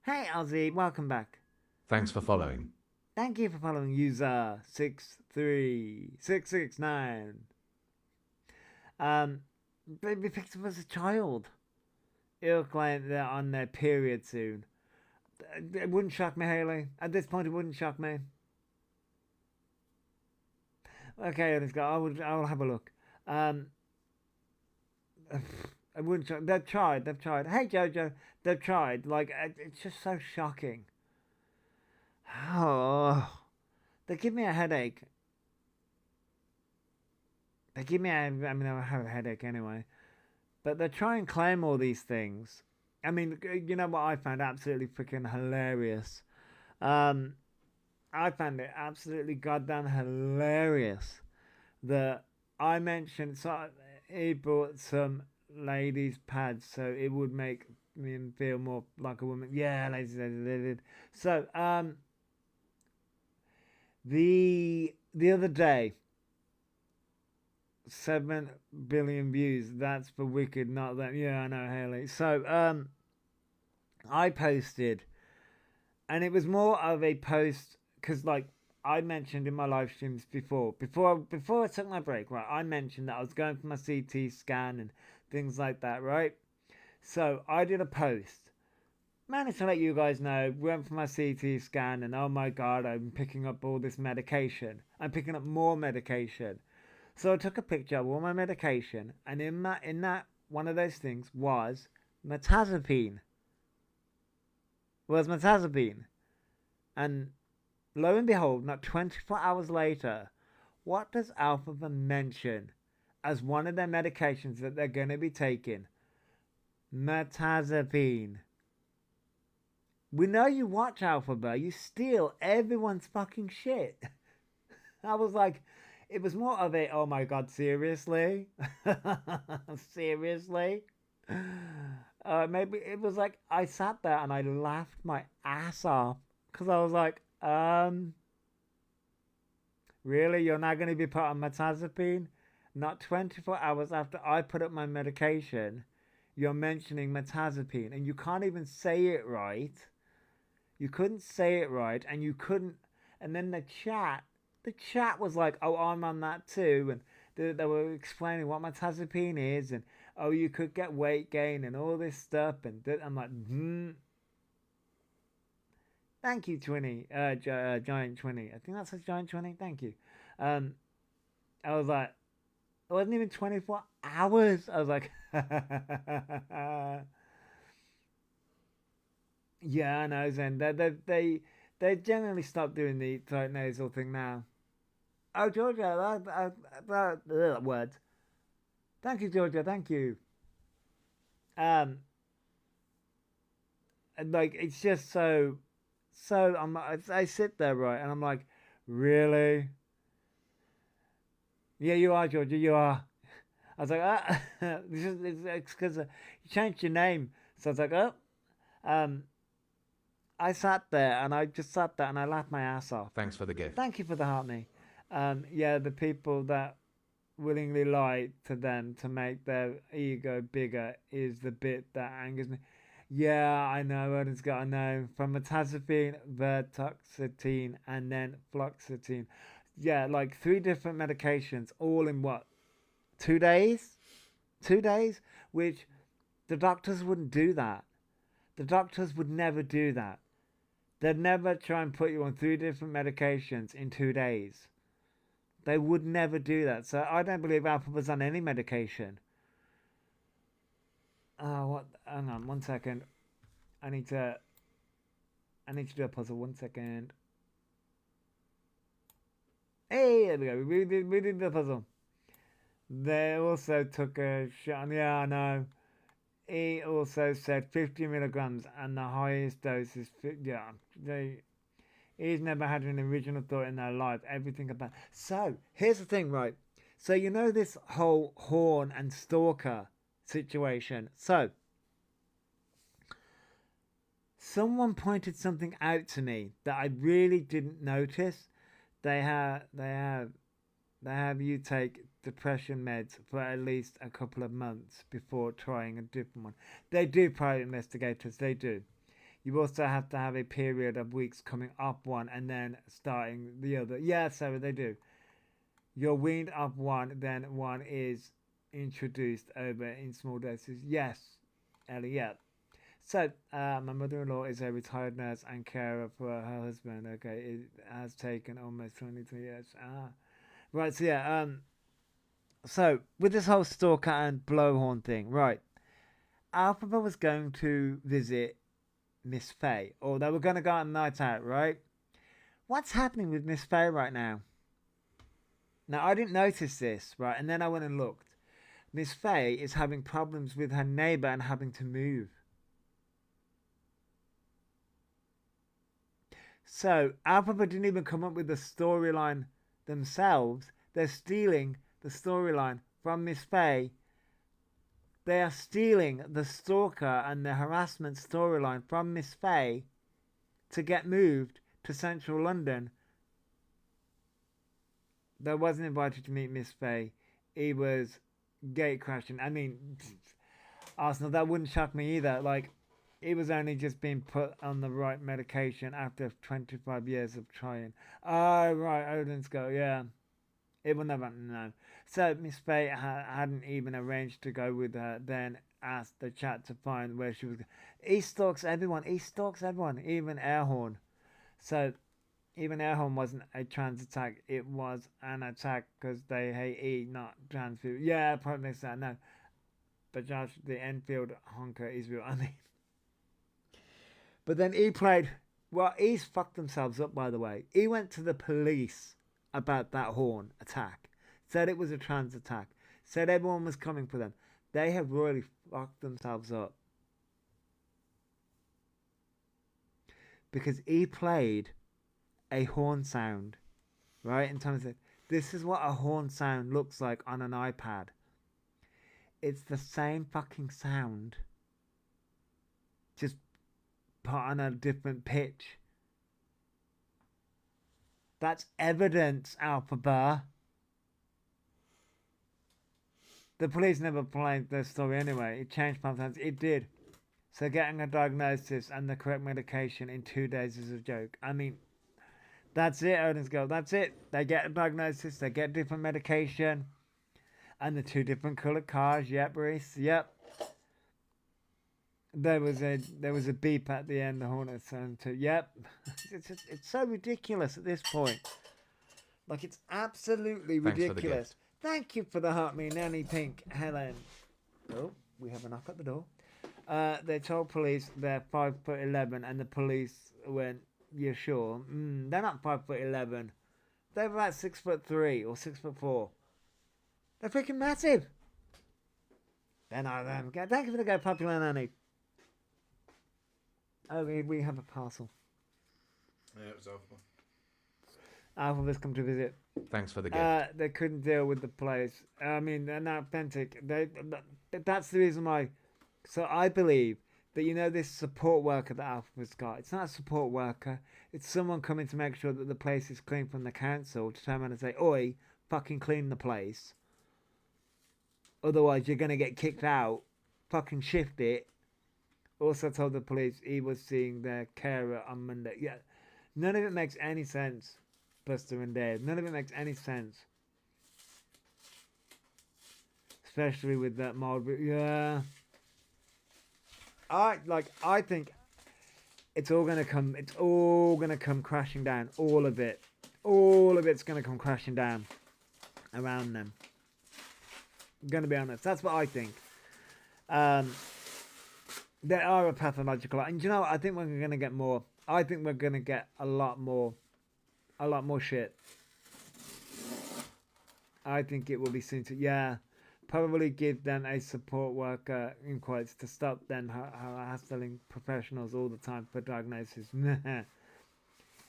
Hey, Ozzy, welcome back. Thanks for following. Thank you for following user 63669. They'd be picked up as a child. It'll claim they're on their period soon. It wouldn't shock me, Haley. At this point, it wouldn't shock me. Okay, let's go. I'll have a look. I wouldn't shock. They've tried. Hey, Jojo, they've tried. Like, it's just so shocking. Oh, they give me a headache. I have a headache anyway. But they try and claim all these things. I mean, you know what I found absolutely freaking hilarious? I found it absolutely goddamn hilarious that I mentioned, so he bought some ladies' pads so it would make me feel more like a woman. Yeah, ladies. So, the other day, 7 billion views. That's for Wicked, not that. Yeah, I know, Haley. So, I posted, and it was more of a post because, like, I mentioned in my live streams before I took my break, right? I mentioned that I was going for my CT scan and things like that, right? So I did a post, managed to let you guys know, went for my CT scan, and oh my god, I'm picking up all this medication. I'm picking up more medication. So I took a picture of all my medication, and in that one of those things was metazapine. And lo and behold, not 24 hours later, what does Elphaba mention as one of their medications that they're going to be taking? Metazapine. We know you watch Elphaba. You steal everyone's fucking shit. I was like, it was more of a, oh my god, seriously? Seriously? Maybe it was like, I sat there and I laughed my ass off. Because I was like, Really? You're not going to be put on metazapine? Not 24 hours after I put up my medication, you're mentioning metazapine, and you can't even say it right. You couldn't say it right, and you couldn't. And then the chat was like, "Oh, I'm on that too," and they were explaining what metazapine is, and oh, you could get weight gain and all this stuff, and I'm like, Thank you, Twinny, Giant Twinny. I think that says Giant Twinny. Thank you. I was like, it wasn't even 24 hours. I was like, yeah, I know, Zen. They generally stopped doing the throat nasal thing now. Oh, Georgia, that words. Thank you, Georgia. Thank you. And like it's just so I sit there, right, and I'm like, really? Yeah, you are, Georgia. You are. I was like, it's because you changed your name. So I was like, I sat there and I just sat there and I laughed my ass off. Thanks for the gift. Thank you for the heart, me. Yeah, the people that willingly lie to them to make their ego bigger is the bit that angers me. Yeah, I know, Odin's got, I know. From metazapine, vertoxetine, and then fluoxetine. Yeah, like 3 different medications, all in what? 2 days? 2 days? Which the doctors wouldn't do that. The doctors would never do that. They'd never try and put you on 3 different medications in 2 days. They would never do that. So I don't believe Elphaba's on any medication. Oh, what? Hang on, 1 second. I need to do a puzzle. 1 second. Hey, there we go. We did the puzzle. They also took a shot. Yeah, I know. He also said 50 milligrams, and the highest dose is 50. Yeah, he's never had an original thought in their life. Everything about. So here's the thing, right? So you know this whole horn and stalker situation. So someone pointed something out to me that I really didn't notice. They have you take depression meds for at least a couple of months before trying a different one. They do, private investigators, they do. You also have to have a period of weeks coming off one and then starting the other. Yeah, Sarah, they do. You're weaned off one, then one is introduced over in small doses. Yes, Ellie, yeah. So, my mother-in-law is a retired nurse and carer for her husband. Okay, it has taken almost 23 years. Right, so yeah, so with this whole stalker and blowhorn thing, right, Elphaba was going to visit Miss Faye, or they were going to go on a night out, right? What's happening with Miss Faye right now? Now, I didn't notice this, right, and then I went and looked. Miss Faye is having problems with her neighbour and having to move. So, Elphaba didn't even come up with the storyline themselves. They're stealing the storyline from Miss Faye. They are stealing the stalker and the harassment storyline from Miss Faye to get moved to central London. They wasn't invited to meet Miss Faye. He was gate crashing. I mean, Arsenal, that wouldn't shock me either. Like, he was only just being put on the right medication after 25 years of trying. Oh, right, Odin's go, yeah. It will never, no. So Miss Faye hadn't even arranged to go with her, then asked the chat to find where she was. He stalks everyone, even Airhorn. So even Airhorn wasn't a trans attack, it was an attack because they hate E, not trans people. Yeah, probably makes that, no. But Josh, the Enfield honker is real, I mean. But then he played, well, he's fucked themselves up, by the way. He went to the police about that horn attack. Said it was a trans attack. Said everyone was coming for them. They have really fucked themselves up. Because he played a horn sound, right? In terms of, this is what a horn sound looks like on an iPad. It's the same fucking sound, just put on a different pitch. That's evidence, Elphaba. The police never played their story anyway. It changed sometimes. It did. So getting a diagnosis and the correct medication in 2 days is a joke. I mean, that's it, Odin's girl. That's it. They get a diagnosis. They get different medication. And the 2 different coloured cars. Yep, Reese. Yep. There was a beep at the end. The Hornet sound too. Yep. It's so ridiculous at this point. Like, it's absolutely Thanks for the ridiculous. gift. Thank you for the heart, me nanny pink Helen. Oh, we have a knock at the door. They told police they're 5'11", and the police went, "You're sure? They're not 5'11". They're about 6'3" or 6'4". They're freaking massive. They're not them. Thank you for the go, popular nanny. Oh, we have a parcel. Yeah, it was Alpha. Alphaba's come to visit. Thanks for the gift. They couldn't deal with the players. I mean, they're not authentic. That's the reason why. So I believe that, you know, this support worker that Alphaba's got, it's not a support worker. It's someone coming to make sure that the place is clean from the council, to turn around and say, "Oi, fucking clean the place. Otherwise, you're going to get kicked out. Fucking shift it." Also told the police he was seeing their carer on Monday. Yeah, none of it makes any sense, Buster and Dave. None of it makes any sense. Especially with that Marlboro. Yeah. I think it's all gonna come crashing down. All of it's gonna come crashing down around them. I'm gonna be honest. That's what I think. There are a pathological, and you know what? I think we're gonna get more. I think we're gonna get a lot more shit. I think it will be soon to probably give them a support worker in quotes to stop them hassling professionals all the time for diagnosis.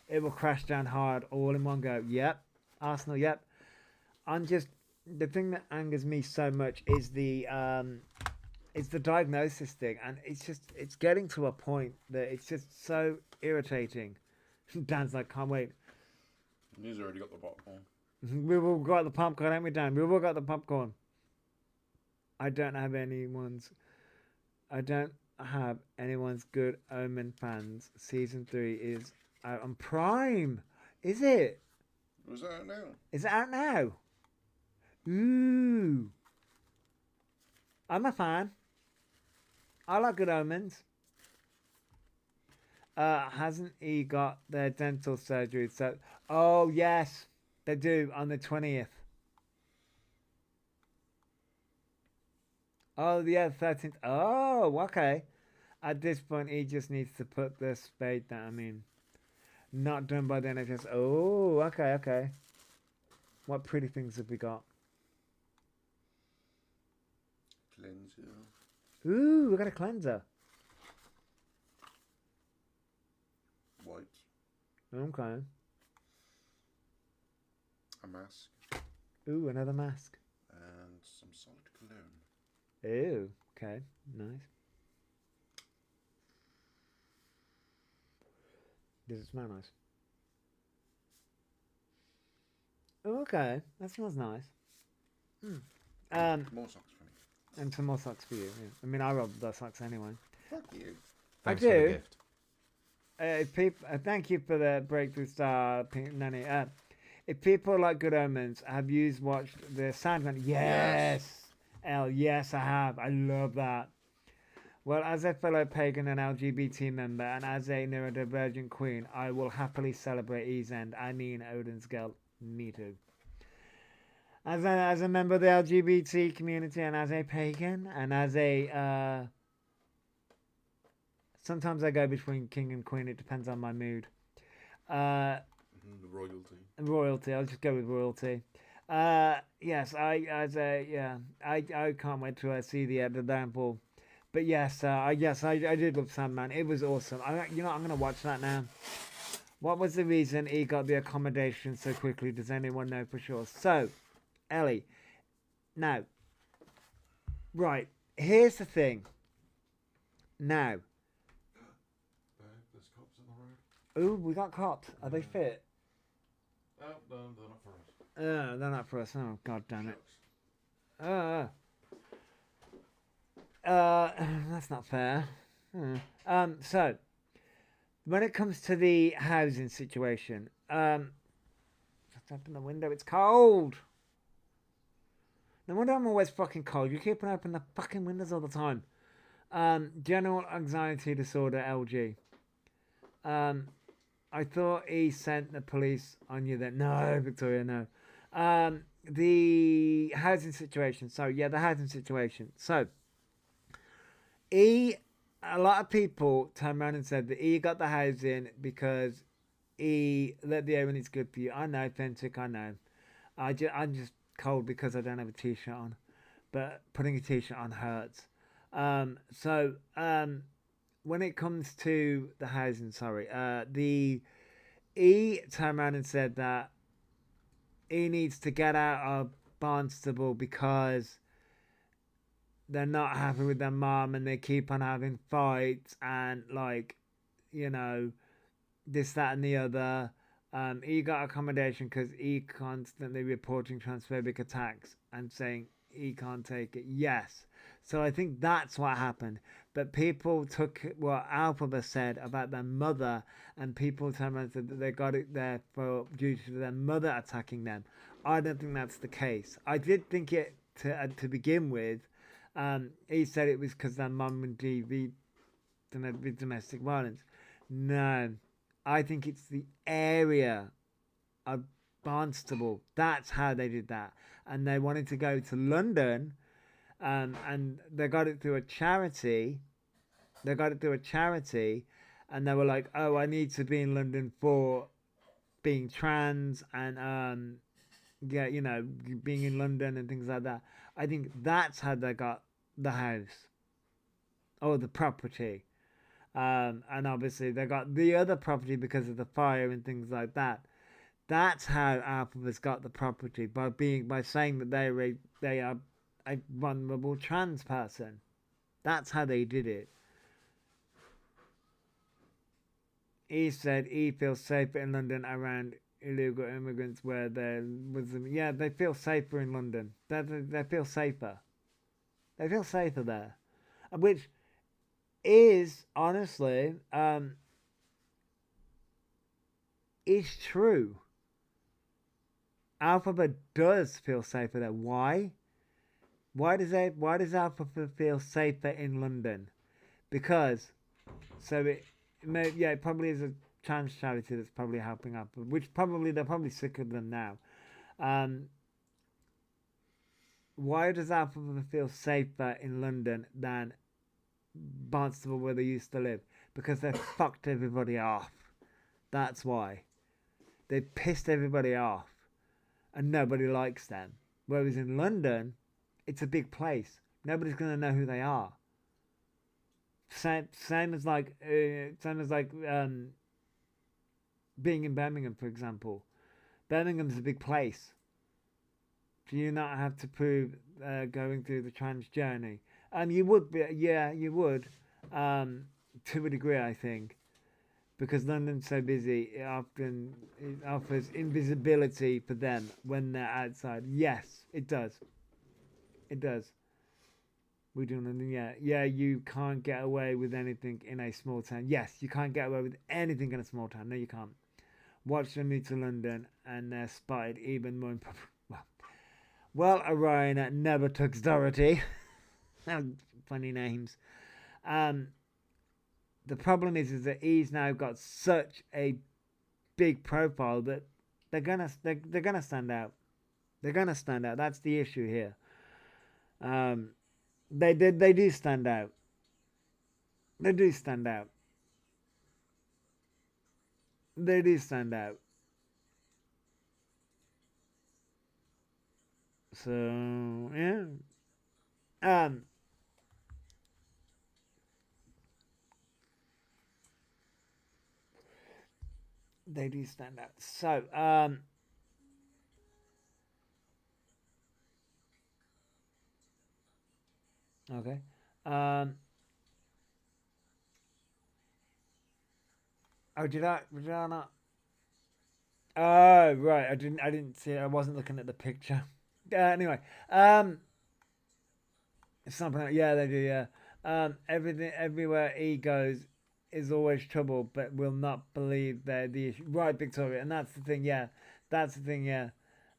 It will crash down hard all in one go. Yep, Arsenal. Yep. The thing that angers me so much is the diagnosis thing, and it's getting to a point that it's just so irritating. Dan's like, can't wait. He's already got the popcorn. We've all got the popcorn, haven't we, Dan? We've all got the popcorn. I don't have anyone's Good Omen fans. Season 3 is out on Prime. Is it? Was that out now? Is it out now? Ooh. I'm a fan. I like Good Omens. Hasn't he got their dental surgery? So, oh yes, they do on the 20th. Oh yeah, 13th. Oh, okay. At this point, he just needs to put the spade down. I mean, not done by the NHS. Oh, okay. What pretty things have we got? Cleanser. Ooh, we got a cleanser. White. Okay. A mask. Ooh, another mask. And some solid cologne. Ew. Okay. Nice. Does it smell nice? Okay. That smells nice. More socks for me. And some more socks for you. Yeah. I mean, I rob the socks anyway. Fuck you. Thanks I for the do. gift. Thank you for the breakthrough star, Pink Nanny. If people like Good Omens, have you watched the Sandman? Yes. Yes, I have. I love that. Well, as a fellow pagan and LGBT member, and as a neurodivergent queen, I will happily celebrate E's End. I mean, Odin's girl. Me too. As a member of the LGBT community, and as a pagan, and as a sometimes I go between king and queen. It depends on my mood. Royalty. Royalty. I'll just go with royalty. Yes, I can't wait to see the downfall. But yes, I did love Sandman. It was awesome. I'm gonna watch that now. What was the reason he got the accommodation so quickly? Does anyone know for sure? So, Ellie, now, right, here's the thing. Now, There's cops on the road. ooh, we got cops. Are they fit? no, they're not for us. They're not for us. Oh, god damn it. That's not fair. So, when it comes to the housing situation, let's open the window. It's cold. No wonder I'm always fucking cold. You keep on opening the fucking windows all the time. General anxiety disorder, LG. I thought he sent the police on you then. No, Victoria, no. The housing situation. So, yeah, the housing situation. So, a lot of people turned around and said that he got the housing because he let the air in. It's good for you. I know, Fentic, I know. I'm just cold because I don't have a t-shirt on. But putting a t-shirt on hurts. When it comes to the housing, he turned around and said that he needs to get out of Barnstable because they're not happy with their mom and they keep on having fights and this, that and the other. He got accommodation because he constantly reporting transphobic attacks and saying he can't take it. Yes. So I think that's what happened. But people took what Elphaba said about their mother, and people turned around and said that they got it there due to their mother attacking them. I don't think that's the case. I did think it to begin with. He said it was because their mum and DV with domestic violence. No, I think it's the area of Barnstable. That's how they did that, and they wanted to go to London. And they got it through a charity. And they were like, "Oh, I need to be in London for being trans and being in London and things like that." I think that's how they got the house or the property. And obviously they got the other property because of the fire and things like that. That's how Alphaba's got the property by saying that they are a vulnerable trans person. That's how they did it. He said he feels safer in London around illegal immigrants where there was... Yeah, they feel safer in London. They feel safer. They feel safer there. Which is, honestly, is true. Elphaba does feel safer there. Why? Why does Elphaba feel safer in London? Because, it probably is a trans charity that's probably helping up, which they're probably sick of them now. Why does Elphaba feel safer in London than Barnstable where they used to live? Because they fucked everybody off. That's why. They pissed everybody off. And nobody likes them. Whereas in London, it's a big place. Nobody's going to know who they are. Same as being in Birmingham, for example. Birmingham's a big place. Do you not have to prove going through the trans journey? You would be, yeah, you would, to a degree, I think, because London's so busy. It offers invisibility for them when they're outside. Yes, it does. It does. We do London, yeah. Yeah, you can't get away with anything in a small town. Yes, you can't get away with anything in a small town. No, you can't. Watch them move to London and they're spotted even more in well, Orion never took Doherty. Funny names. The problem is that he's now got such a big profile that they're gonna stand out. They're gonna stand out. That's the issue here. They do stand out. They do stand out. They do stand out. So yeah. They do stand out. So okay. Oh, did I not? Oh, right. I didn't see it. I wasn't looking at the picture. Anyway, something. Yeah, they do. Yeah. Everything, everywhere he goes, is always trouble, but will not believe they're the issue. Right, Victoria, and that's the thing. Yeah, that's the thing. Yeah,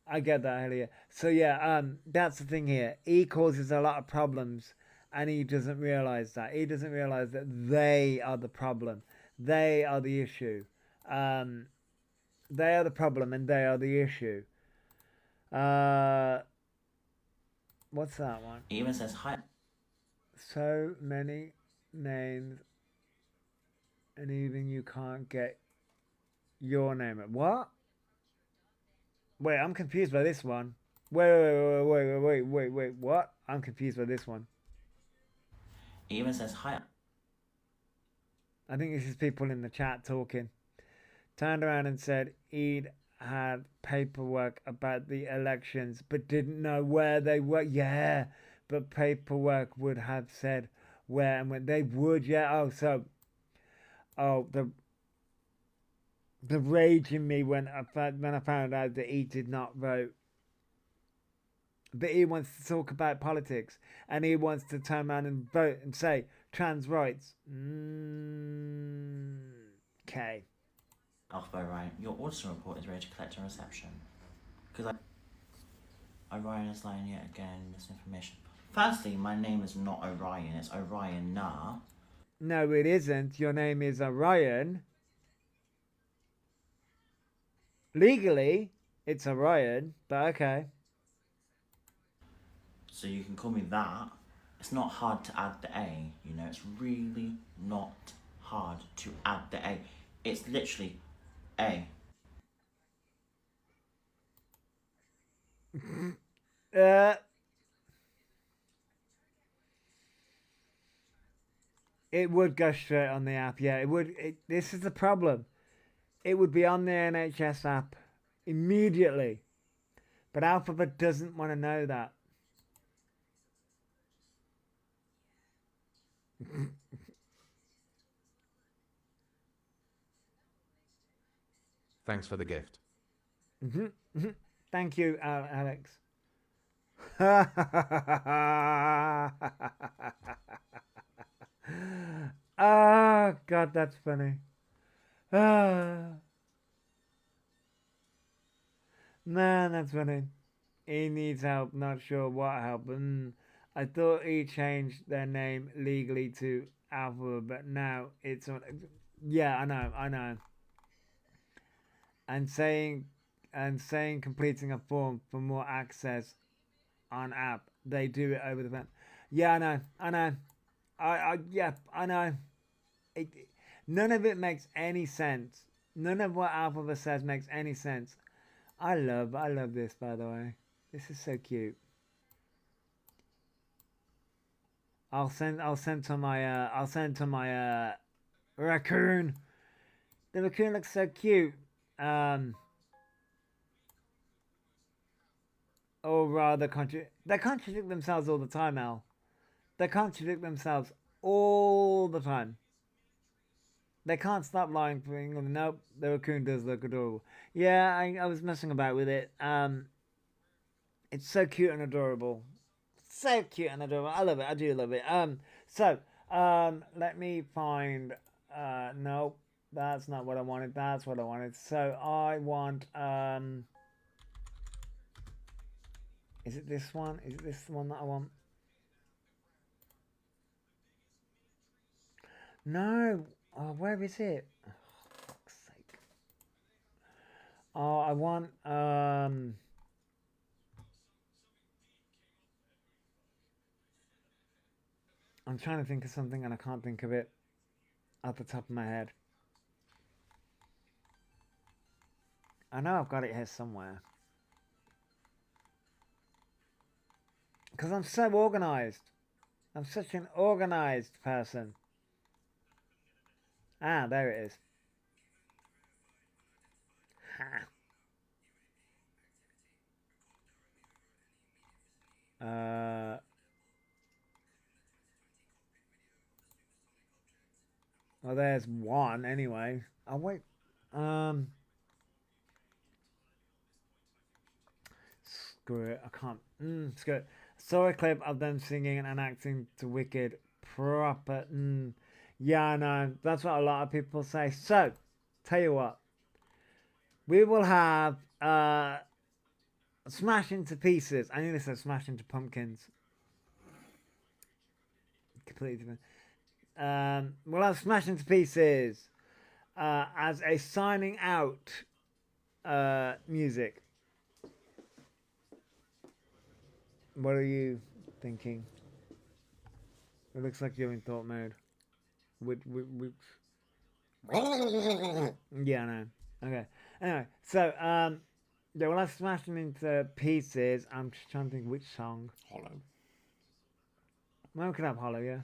I get that, Earlier. So yeah, that's the thing here. He causes a lot of problems, and he doesn't realize that. He doesn't realize that they are the problem. They are the issue. Um, they are the problem, and they are the issue. Uh, what's that one? It even says hi. So many names, and even you can't get your name. What? Wait, I'm confused by this one. Wait. What? I'm confused by this one. It even says hi. I think this is people in the chat talking. Turned around and said he'd had paperwork about the elections, but didn't know where they were. Yeah, but paperwork would have said where and when they would. Yeah. Oh, the rage in me when I found out that he did not vote. But he wants to talk about politics, and he wants to turn around and vote and say trans rights. Okay. Orion, your auditor report is ready to collect a reception. Because Orion is lying yet again, misinformation. Firstly, my name is not Orion, it's Orion Na. No, it isn't. Your name is Orion. Legally, it's Orion, but okay. So you can call me that. It's not hard to add the A, you know, it's really not hard to add the A. It's literally A. It would go straight on the app. Yeah, it would. This is the problem. It would be on the NHS app immediately. But Elphaba doesn't want to know that. Thanks for the gift. Thank you, Alex. Oh, God, that's funny. Man, that's funny. He needs help, not sure what help. I thought he changed their name legally to Alpha, but now it's on. Yeah, I know. And saying completing a form for more access on app. They do it over the phone. Yeah, I know. Yeah, I know. None of it makes any sense. None of what Alpha says makes any sense. I love this, by the way. This is so cute. I'll send to my raccoon. The raccoon looks so cute. Or rather they contradict themselves all the time, Al. They contradict themselves all the time. They can't stop lying for England. Nope, the raccoon does look adorable. Yeah, I was messing about with it. It's so cute and adorable. So cute and adorable. I love it. I do love it. Let me find. No, that's not what I wanted. That's what I wanted. So I want. Is it this one? Is it this one that I want? No. Oh, where is it? Oh, fuck's sake. Oh, I want. I'm trying to think of something and I can't think of it at the top of my head. I know I've got it here somewhere. Because I'm so organized. I'm such an organized person. Ah, there it is. Ha. Well, there's one anyway. Oh, wait. screw it. I can't. Screw it. Saw a clip of them singing and acting to Wicked proper. Yeah, I know. That's what a lot of people say. So, tell you what. We will have Smash Into Pieces. I nearly said Smash Into Pumpkins. Completely different. We'll have Smash Into Pieces as a signing out music. What are you thinking? It looks like you're in thought mode. Yeah, I know. Okay. Anyway, so yeah, we'll have Smash Them Into Pieces. I'm just trying to think which song. Hollow. Well, we could have Hollow, yeah.